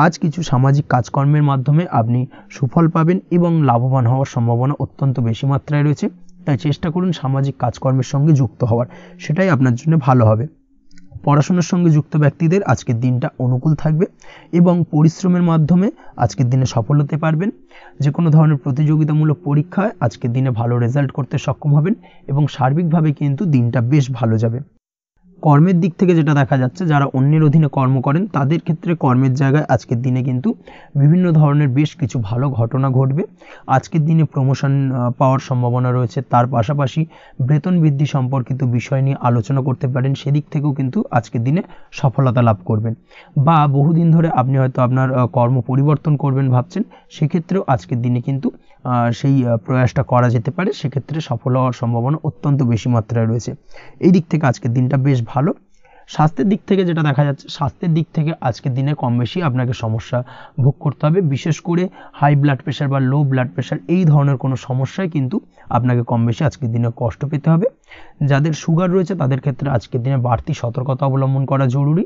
আজ কিছু সামাজিক কাজকর্মের মাধ্যমে আপনি সুফল পাবেন এবং লাভবান হওয়ার সম্ভাবনা অত্যন্ত বেশি মাত্রায় রয়েছে, তাই চেষ্টা করুন সামাজিক কাজকর্মের সঙ্গে যুক্ত হওয়ার, সেটাই আপনার জন্য ভালো হবে। পড়াশোনার সঙ্গে যুক্ত ব্যক্তিদের আজকের দিনটা অনুকূল থাকবে এবং পরিশ্রমের মাধ্যমে আজকের দিনে সফল হতে পারবেন। যে কোনো ধরনের প্রতিযোগিতামূলক পরীক্ষায় আজকের দিনে ভালো রেজাল্ট করতে সক্ষম হবেন এবং সার্বিকভাবে কিন্তু দিনটা বেশ ভালো যাবে। কর্মের দিক থেকে যেটা দেখা যাচ্ছে, যারা অন্যের অধীনে কর্ম করেন তাদের ক্ষেত্রে কর্মের জায়গায় আজকের দিনে কিন্তু বিভিন্ন ধরনের বেশ কিছু ভালো ঘটনা ঘটবে। আজকের দিনে প্রমোশন পাওয়ার সম্ভাবনা রয়েছে, তার পাশাপাশি বেতন বৃদ্ধি সম্পর্কিত বিষয় নিয়ে আলোচনা করতে পারেন, সেদিক থেকেও কিন্তু আজকের দিনে সফলতা লাভ করবেন। বা বহুদিন ধরে আপনি হয়তো আপনার কর্ম পরিবর্তন করবেন ভাবছেন, সেক্ষেত্রেও আজকের দিনে কিন্তু সেই প্রয়াসটা করা যেতে পারে, সেক্ষেত্রে সফল হওয়ার সম্ভাবনা অত্যন্ত বেশি মাত্রায় রয়েছে। এই দিক থেকে আজকের দিনটা বেশ ভালো। স্বাস্থ্যের দিক থেকে যেটা দেখা যাচ্ছে, স্বাস্থ্যের দিক থেকে আজকের দিনে কম বেশি আপনাকে সমস্যা ভোগ করতে হবে, বিশেষ করে হাই ব্লাড প্রেশার বা লো ব্লাড প্রেশার এই ধরনের কোনো সমস্যায় কিন্তু আপনাকে কম বেশি আজকের দিনে কষ্ট পেতে হবে। যাদের সুগার রয়েছে তাদের ক্ষেত্রে আজকের দিনে বাড়তি সতর্কতা অবলম্বন করা জরুরি।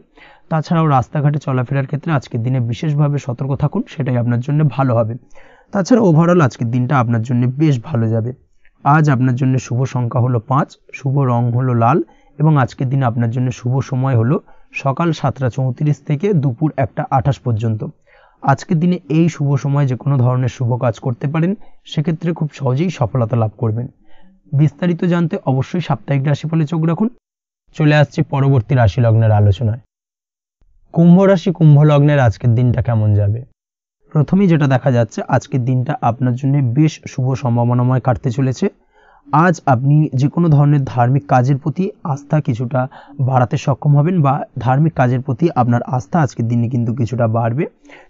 তাছাড়াও রাস্তাঘাটে চলাফেরার ক্ষেত্রে আজকের দিনে বিশেষভাবে সতর্ক থাকুন, সেটাই আপনার জন্য ভালো হবে। তাছাড়া ওভারঅল আজকের দিনটা আপনার জন্য বেশ ভালো যাবে। আজ আপনার জন্য শুভ সংখ্যা হলো 5, শুভ রং হলো লাল এবং আজকের দিনে আপনার জন্য শুভ সময় হলো সকাল 7টা 34 থেকে দুপুর 1টা 28 পর্যন্ত। আজকের দিনে এই শুভ সময় যে কোনো ধরনের শুভ কাজ করতে পারেন, সেক্ষেত্রে খুব সহজেই সফলতা লাভ করবেন। বিস্তারিত জানতে অবশ্যই সাপ্তাহিক রাশিফলে চোখ রাখুন। চলে আসছি পরবর্তী রাশি লগ্নের আলোচনায়। কুম্ভ রাশি কুম্ভ লগ্নের আজকের দিনটা কেমন যাবে? প্রথমেই যেটা দেখা যাচ্ছে, আজকের দিনটা আপনার জন্য বেশ শুভ সম্ভাবনাময় কাটতে চলেছে। আজ আপনি যে কোনো ধরনের ধার্মিক কাজের প্রতি আস্থা কিছুটা বাড়াতে সক্ষম হবেন বা ধার্মিক কাজের প্রতি আপনার আস্থা আজকের দিনে কিন্তু কিছুটা বাড়বে।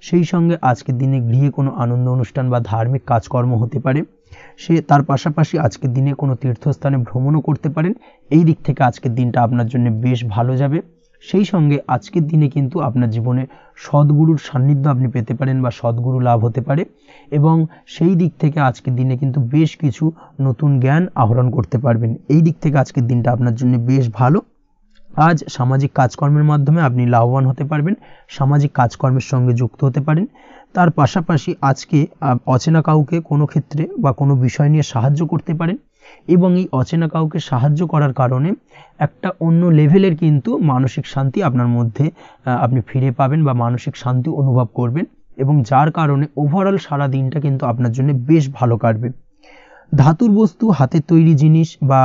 সেই সঙ্গে আজকের দিনে গৃহে কোনো আনন্দ অনুষ্ঠান বা ধার্মিক কাজকর্ম হতে পারে, তার পাশাপাশি আজকের দিনে কোনো তীর্থস্থানে ভ্রমণও করতে পারেন। এই দিক থেকে আজকের দিনটা আপনার জন্য বেশ ভালো যাবে। সেই সঙ্গে আজকের দিনে কিন্তু আপনার জীবনে সদ্গুরুর সান্নিধ্য আপনি পেতে পারেন বা সদ্গুরু লাভ হতে পারে এবং সেই দিক থেকে আজকের দিনে কিন্তু বেশ কিছু নতুন জ্ঞান আহরণ করতে পারবেন। এই দিক থেকে আজকের দিনটা আপনার জন্য বেশ ভালো। আজ সামাজিক কাজকর্মের মাধ্যমে আপনি লাভবান হতে পারবেন, সামাজিক কাজকর্মের সঙ্গে যুক্ত হতে পারেন। তার পাশাপাশি আজকে অচেনা কাউকে কোনো ক্ষেত্রে বা কোনো বিষয় নিয়ে সাহায্য করতে পারেন এবং এই অচেনা কাউকে সাহায্য করার কারণে একটা অন্য লেভেলের কিন্তু মানসিক শান্তি আপনার মধ্যে আপনি ফিরে পাবেন বা মানসিক শান্তি অনুভব করবেন এবং যার কারণে ওভারঅল সারা দিনটা কিন্তু আপনার জন্য বেশ ভালো কাটবে। ধাতুর বস্তু, হাতের তৈরি জিনিস বা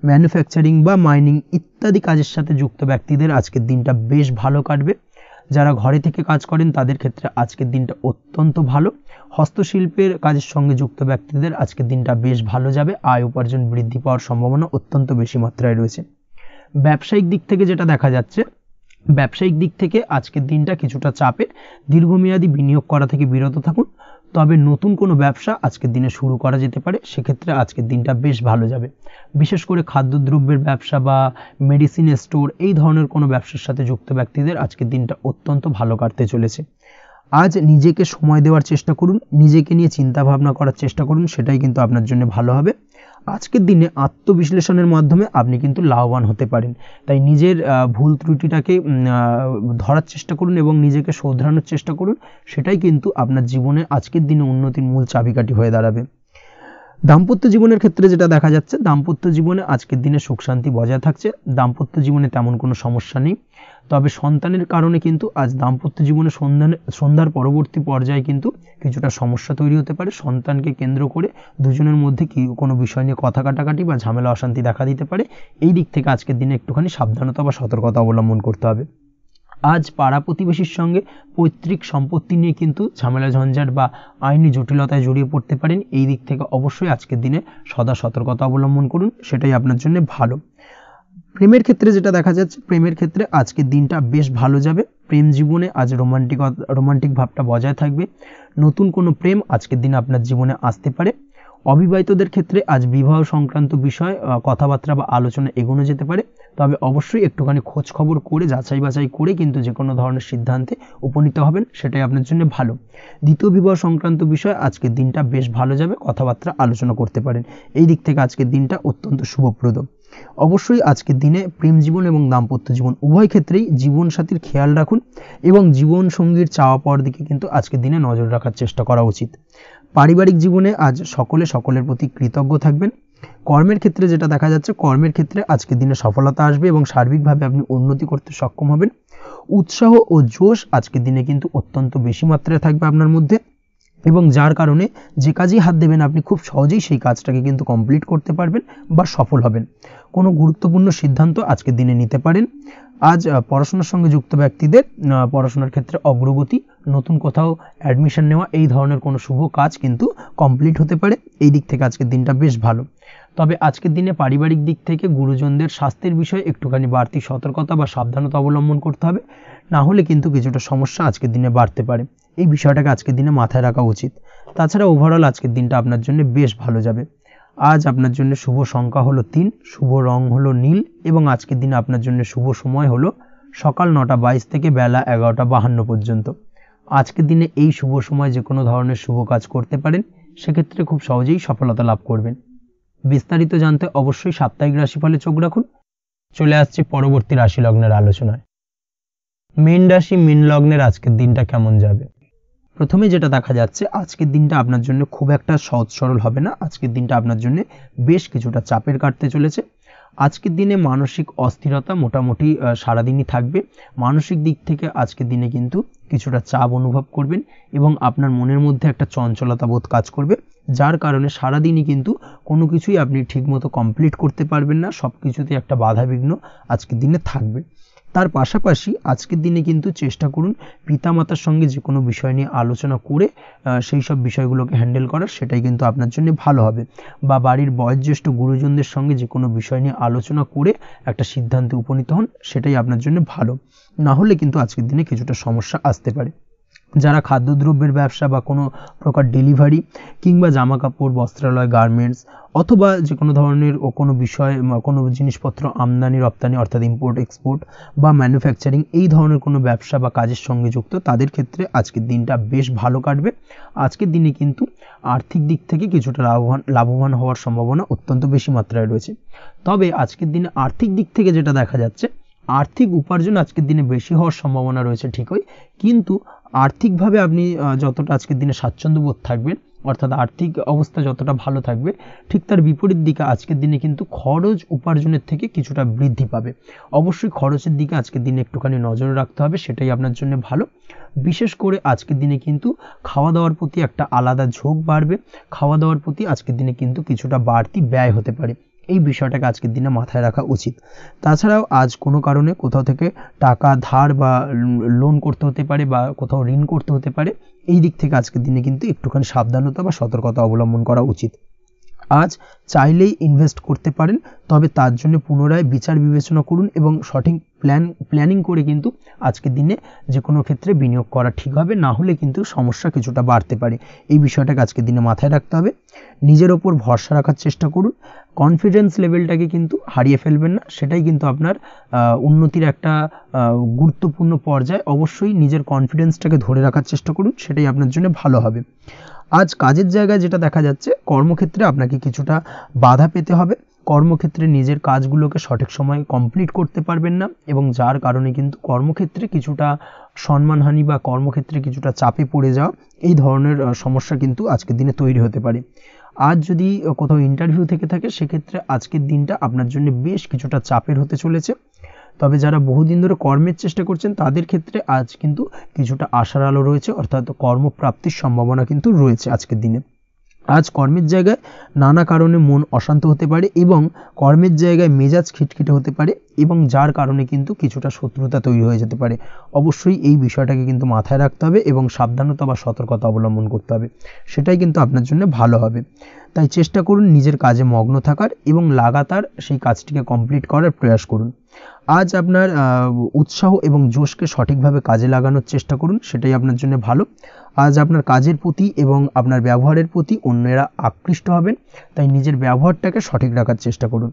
ম্যানুফ্যাকচারিং বা মাইনিং ইত্যাদি কাজের সাথে যুক্ত ব্যক্তিদের আজকের দিনটা বেশ ভালো কাটবে। যারা ঘরে থেকে কাজ করেন তাদের ক্ষেত্রে আজকের দিনটা অত্যন্ত ভালো। হস্তশিল্পের কাজের সঙ্গে যুক্ত ব্যক্তিদের আজকের দিনটা বেশ ভালো যাবে, আয় উপার্জন বৃদ্ধি পাওয়ার সম্ভাবনা অত্যন্ত বেশি মাত্রায় রয়েছে। ব্যবসায়িক দিক থেকে যেটা দেখা যাচ্ছে, ব্যবসায়িক দিক থেকে আজকের দিনটা কিছুটা চাপের, দীর্ঘমেয়াদী বিনিয়োগ করা থেকে বিরত থাকুন। তবে নতুন কোনো ব্যবসা আজকের দিনে শুরু করা যেতে পারে, সেক্ষেত্রে আজকের দিনটা বেশ ভালো যাবে। বিশেষ করে খাদ্যদ্রব্যের ব্যবসা বা মেডিসিন স্টোর এই ধরনের কোনো ব্যবসার সাথে যুক্ত ব্যক্তিদের আজকের দিনটা অত্যন্ত ভালো কাটতে চলেছে। আজ নিজেকে সময় দেওয়ার চেষ্টা করুন, নিজেকে নিয়ে চিন্তা ভাবনা করার চেষ্টা করুন, সেটাই কিন্তু আপনার জন্য ভালো হবে। আজকের দিনে আত্মবিশ্লেষণের মাধ্যমে আপনি কিন্তু লাভবান হতে পারেন, তাই নিজের ভুল ত্রুটিটাকে ধরার চেষ্টা করুন এবং নিজেকে শোধরানোর চেষ্টা করুন, সেটাই কিন্তু আপনার জীবনে আজকের দিনে উন্নতির মূল চাবিকাঠি হয়ে দাঁড়াবে। দাম্পত্য জীবনের ক্ষেত্রে যেটা দেখা যাচ্ছে, দাম্পত্য জীবনে আজকের দিনে সুখ শান্তি বজায় থাকছে, দাম্পত্য জীবনে তেমন কোনো সমস্যা নেই। তবে সন্তানের কারণে কিন্তু আজ দাম্পত্য জীবনে সন্ধ্যার পরবর্তী পর্যায়ে কিন্তু কিছুটা সমস্যা তৈরি হতে পারে। সন্তানকে কেন্দ্র করে দুজনের মধ্যে কি কোনো বিষয় নিয়ে কথা কাটাকাটি বা ঝামেলা অশান্তি দেখা দিতে পারে। এই দিক থেকে আজকের দিনে একটুখানি সাবধানতা বা সতর্কতা অবলম্বন করতে হবে। আজ পাড়া প্রতিবেশীর সঙ্গে পৈতৃক সম্পত্তি নিয়ে কিন্তু ঝামেলা ঝঞ্ঝাট বা আইনি জটিলতায় জড়িয়ে পড়তে পারেন। এই দিক থেকে অবশ্যই আজকের দিনে সদা সতর্কতা অবলম্বন করুন, সেটাই আপনার জন্য ভালো। প্রেমের ক্ষেত্রে যেটা দেখা যাচ্ছে, প্রেমের ক্ষেত্রে আজকের দিনটা বেশ ভালো যাবে। প্রেম জীবনে আজ রোমান্টিক ভাবটা বজায় থাকবে। নতুন কোনো প্রেম আজকের দিনে আপনার জীবনে আসতে পারে। অবিবাহিতদের ক্ষেত্রে আজ বিবাহ সংক্রান্ত বিষয় কথাবার্তা বা আলোচনা এগোনো যেতে পারে, তবে অবশ্যই একটুখানি খোঁজ খবর করে যাচাই বাছাই করে কিন্তু যে কোনো ধরনের সিদ্ধান্তে উপনীত হবেন, সেটাই আপনার জন্য ভালো। দ্বিতীয় বিবাহ সংক্রান্ত বিষয় আজকের দিনটা বেশ ভালো যাবে, কথাবার্তা আলোচনা করতে পারেন। এই দিক থেকে আজকের দিনটা অত্যন্ত শুভপ্রদ। অবশ্যই আজকের দিনে প্রেম জীবন এবং দাম্পত্য জীবন উভয় ক্ষেত্রেই জীবনসাথীর খেয়াল রাখুন এবং জীবন সঙ্গীর চাওয়া পাওয়ার দিকে কিন্তু আজকের দিনে নজর রাখার চেষ্টা করা উচিত। পারিবারিক জীবনে আজ সকলে সকলের প্রতি কৃতজ্ঞ থাকবেন। কর্মের ক্ষেত্রে যেটা দেখা যাচ্ছে, কর্মের ক্ষেত্রে আজকের দিনে সফলতা আসবে এবং সার্বিকভাবে আপনি উন্নতি করতে সক্ষম হবেন। উৎসাহ ও জোশ আজকের দিনে কিন্তু অত্যন্ত বেশি মাত্রায় থাকবে আপনার মধ্যে, এবং যার কারণে যে কাজেই হাত দেবেন আপনি খুব সহজেই সেই কাজটাকে কিন্তু কমপ্লিট করতে পারবেন বা সফল হবেন। কোনো গুরুত্বপূর্ণ সিদ্ধান্ত আজকের দিনে নিতে পারেন। আজ পড়াশোনার সঙ্গে যুক্ত ব্যক্তিদের পড়াশোনার ক্ষেত্রে অগ্রগতি, নতুন কোথাও অ্যাডমিশন নেওয়া, এই ধরনের কোনো শুভ কাজ কিন্তু কমপ্লিট হতে পারে। এই দিক থেকে আজকের দিনটা বেশ ভালো। তবে আজকের দিনে পারিবারিক দিক থেকে গুরুজনদের স্বাস্থ্যের বিষয়ে একটুখানি বাড়তি সতর্কতা বা সাবধানতা অবলম্বন করতে হবে, না হলে কিন্তু কিছুটা সমস্যা আজকের দিনে বাড়তে পারে। এই বিষয়টাকে আজকের দিনে মাথায় রাখা উচিত। তাছাড়া ওভারঅল আজকের দিনটা আপনার জন্য বেশ ভালো যাবে। আজ আপনার জন্য শুভ সংখ্যা হলো 3, শুভ রং হলো নীল, এবং আজকের দিনে আপনার জন্য শুভ সময় হলো সকাল 9:22 থেকে বেলা 11:52 পর্যন্ত। আজকের দিনে এই শুভ সময় যে কোনো ধরনের শুভ কাজ করতে পারেন, সেক্ষেত্রে খুব সহজেই সফলতা লাভ করবেন। বিস্তারিত জানতে অবশ্যই সাপ্তাহিক রাশিফলে চোখ রাখুন। চলে আসছে পরবর্তী রাশি লগ্নের আলোচনায়। মীন রাশি মীন লগ্নের আজকের দিনটা কেমন যাবে? প্রথমে যেটা দেখা যাচ্ছে, আজকের দিনটা আপনার জন্য খুব একটা সহজ সরল হবে না। আজকের দিনটা আপনার জন্য বেশ কিছুটা চাপের কাটতে চলেছে। আজকের দিনে মানসিক অস্থিরতা মোটামুটি সারাদিনই থাকবে। মানসিক দিক থেকে আজকের দিনে কিন্তু কিছুটা চাপ অনুভব করবেন এবং আপনার মনের মধ্যে একটা চঞ্চলতা বোধ কাজ করবে, যার কারণে সারাদিনই কিন্তু কোনো কিছুই আপনি ঠিকমতো কমপ্লিট করতে পারবেন না। সব কিছুতে একটা বাধা বিঘ্ন আজকের দিনে থাকবে। তার পাশাপাশি আজকের দিনে কিন্তু চেষ্টা করুন পিতামাতার সঙ্গে যে কোনো বিষয় নিয়ে আলোচনা করে সেই সব বিষয়গুলোকে হ্যান্ডেল করার, সেটাই কিন্তু আপনার জন্য ভালো হবে। বা বাড়ির বয়োজ্যেষ্ঠ গুরুজনদের সঙ্গে যে কোনো বিষয় নিয়ে আলোচনা করে একটা সিদ্ধান্তে উপনীত হন, সেটাই আপনার জন্য ভালো। না হলে কিন্তু আজকের দিনে কিছুটা সমস্যা আসতে পারে। যারা খাদ্যদ্রব্যের ব্যবসা বা কোনো প্রকার ডেলিভারি কিংবা জামা কাপড়, বস্ত্রালয়, গার্মেন্টস অথবা যে কোনো ধরনের কোনো বিষয়, কোনো জিনিসপত্র আমদানি রপ্তানি অর্থাৎ ইম্পোর্ট এক্সপোর্ট বা ম্যানুফ্যাকচারিং, এই ধরনের কোনো ব্যবসা বা কাজের সঙ্গে যুক্ত, তাদের ক্ষেত্রে আজকের দিনটা বেশ ভালো কাটবে। আজকের দিনে কিন্তু আর্থিক দিক থেকে কিছুটা লাভবান হওয়ার সম্ভাবনা অত্যন্ত বেশি মাত্রায় রয়েছে। তবে আজকের দিনে আর্থিক দিক থেকে যেটা দেখা যাচ্ছে, আর্থিক উপার্জন আজকের দিনে বেশি হওয়ার সম্ভাবনা রয়েছে ঠিকই, কিন্তু আর্থিকভাবে আপনি যতটা আজকের দিনে স্বাচ্ছন্দ্য বোধ থাকবেন, অর্থাৎ আর্থিক অবস্থা যতটা ভালো থাকবে, ঠিক তার বিপরীত দিকে আজকের দিনে কিন্তু খরচ উপার্জনের থেকে কিছুটা বৃদ্ধি পাবে। অবশ্যই খরচের দিকে আজকের দিনে একটুখানি নজর রাখতে হবে, সেটাই আপনার জন্য ভালো। বিশেষ করে আজকের দিনে কিন্তু খাওয়া দাওয়ার প্রতি একটা আলাদা ঝোঁক বাড়বে। খাওয়া দাওয়ার প্রতি আজকের দিনে কিন্তু কিছুটা বাড়তি ব্যয় হতে পারে। এই বিষয়টাকে আজকের দিনে মাথায় রাখা উচিত। তাছাড়াও আজ কোনো কারণে কোথাও থেকে টাকা ধার বা লোন করতে হতে পারে বা কোথাও ঋণ করতে হতে পারে। এই দিক থেকে আজকের দিনে কিন্তু একটুখানি সাবধানতা বা সতর্কতা অবলম্বন করা উচিত। আজ চাইলেই ইনভেস্ট করতে পারেন, তবে তার জন্য পুনরায় বিচার বিবেচনা করুন এবং সঠিক প্ল্যানিং করে কিন্তু আজকের দিনে যে কোনো ক্ষেত্রে বিনিয়োগ করা ঠিক হবে, না হলে কিন্তু সমস্যা কিছুটা বাড়তে পারে। এই বিষয়টাকে আজকের দিনে মাথায় রাখতে হবে। নিজের ওপর ভরসা রাখার চেষ্টা করুন, কনফিডেন্স লেভেলটাকে কিন্তু হারিয়ে ফেলবেন না, সেটাই কিন্তু আপনার উন্নতির একটা গুরুত্বপূর্ণ পর্যায়। অবশ্যই নিজের কনফিডেন্সটাকে ধরে রাখার চেষ্টা করুন, সেটাই আপনার জন্য ভালো হবে। আজ কাজের জায়গায় যেটা দেখা যাচ্ছে, কর্মক্ষেত্রে আপনাকে কিছুটা বাধা পেতে হবে। কর্মক্ষেত্রে নিজের কাজগুলোকে সঠিক সময়ে কমপ্লিট করতে পারবেন না, এবং যার কারণে কিন্তু কর্মক্ষেত্রে কিছুটা সম্মানহানি বা কর্মক্ষেত্রে কিছুটা চাপে পড়ে যাওয়া, এই ধরনের সমস্যা কিন্তু আজকের দিনে তৈরি হতে পারে। আজ যদি কোথাও ইন্টারভিউ থেকে থাকে, সেক্ষেত্রে আজকের দিনটা আপনার জন্য বেশ কিছুটা চাপের হতে চলেছে। তবে যারা বহুদিন ধরে কর্মের চেষ্টা করছেন, তাদের ক্ষেত্রে আজ কিন্তু কিছুটা আশার আলো রয়েছে, অর্থাৎ কর্মপ্রাপ্তির সম্ভাবনা কিন্তু রয়েছে আজকের দিনে। আজ কর্মের জায়গায় নানা কারণে মন অশান্ত হতে পারে এবং কর্মের জায়গায় মেজাজ খিটখিটে হতে পারে। এবং যার কারণে কিন্তু কিছুটা শত্রুতা তৈরি হয়ে যেতে পারে। অবশ্যই এই বিষয়টাকে কিন্তু মাথায় রাখতে হবে এবং সাবধানতা বা সতর্কতা অবলম্বন করতে হবে, সেটাই কিন্তু আপনার জন্য ভালো হবে। তাই চেষ্টা করুন নিজের কাজে মগ্ন থাকার এবং লাগাতার সেই কাজটিকে কমপ্লিট করার প্রয়াস করুন। আজ আপনার উৎসাহ এবং জোশকে সঠিকভাবে কাজে লাগানোর চেষ্টা করুন, সেটাই আপনার জন্য ভালো। আজ আপনার কাজের প্রতি এবং আপনার ব্যবহারের প্রতি অন্যেরা আকৃষ্ট হবেন, তাই নিজের ব্যবহারটাকে সঠিক রাখার চেষ্টা করুন।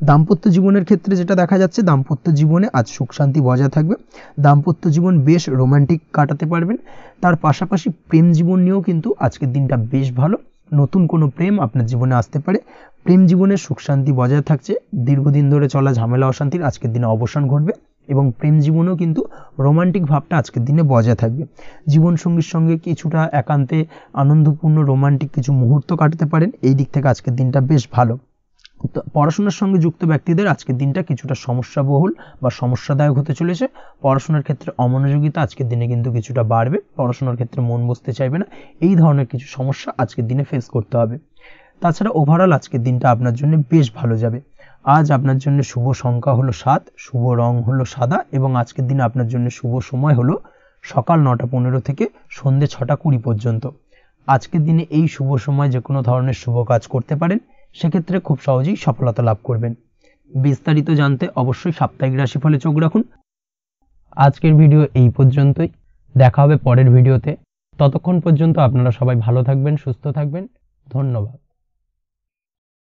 দাম্পত্য জীবনের ক্ষেত্রে যেটা দেখা যাচ্ছে, দাম্পত্য জীবনে আজ সুখ শান্তি বজায় থাকবে। দাম্পত্য জীবন বেশ রোমান্টিক কাটাতে পারবেন। তার পাশাপাশি প্রেম জীবন নিয়েও কিন্তু আজকের দিনটা বেশ ভালো। নতুন কোনো প্রেম আপনার জীবনে আসতে পারে। প্রেম জীবনে সুখ শান্তি বজায় থাকছে। দীর্ঘদিন ধরে চলা ঝামেলা অশান্তির আজকের দিনে অবসান ঘটবে এবং প্রেম জীবনেও কিন্তু রোমান্টিক ভাবটা আজকের দিনে বজায় থাকবে। জীবনসঙ্গীর সঙ্গে কিছুটা একান্তে আনন্দপূর্ণ রোমান্টিক কিছু মুহূর্ত কাটাতে পারেন। এই দিক থেকে আজকের দিনটা বেশ ভালো। তো পড়াশোনার সঙ্গে যুক্ত ব্যক্তিদের আজকের দিনটা কিছুটা সমস্যাবহুল বা সমস্যাদায়ক হতে চলেছে। পড়াশোনার ক্ষেত্রে অমনোযোগিতা আজকের দিনে কিন্তু কিছুটা বাড়বে। পড়াশোনার ক্ষেত্রে মন বসতে চাইবে না। এই ধরনের কিছু সমস্যা আজকের দিনে ফেস করতে হবে। তাছাড়া ওভারঅল আজকের দিনটা আপনার জন্য বেশ ভালো যাবে। আজ আপনার জন্য শুভ সংখ্যা হলো 7, শুভ রং হলো সাদা এবং আজকের দিনে আপনার জন্য শুভ সময় হলো সকাল 9:15 থেকে সন্ধ্যে 6:20 পর্যন্ত। আজকের দিনে এই শুভ সময় যে কোনো ধরনের শুভ কাজ করতে পারেন, সেক্ষেত্রে খুব সহজেই সফলতা লাভ করবেন। বিস্তারিত জানতে অবশ্যই সাপ্তাহিক রাশিফলে চোখ রাখুন। আজকের ভিডিও এই পর্যন্তই, দেখা হবে পরের ভিডিওতে। ততক্ষণ পর্যন্ত আপনারা সবাই ভালো থাকবেন, সুস্থ থাকবেন। ধন্যবাদ।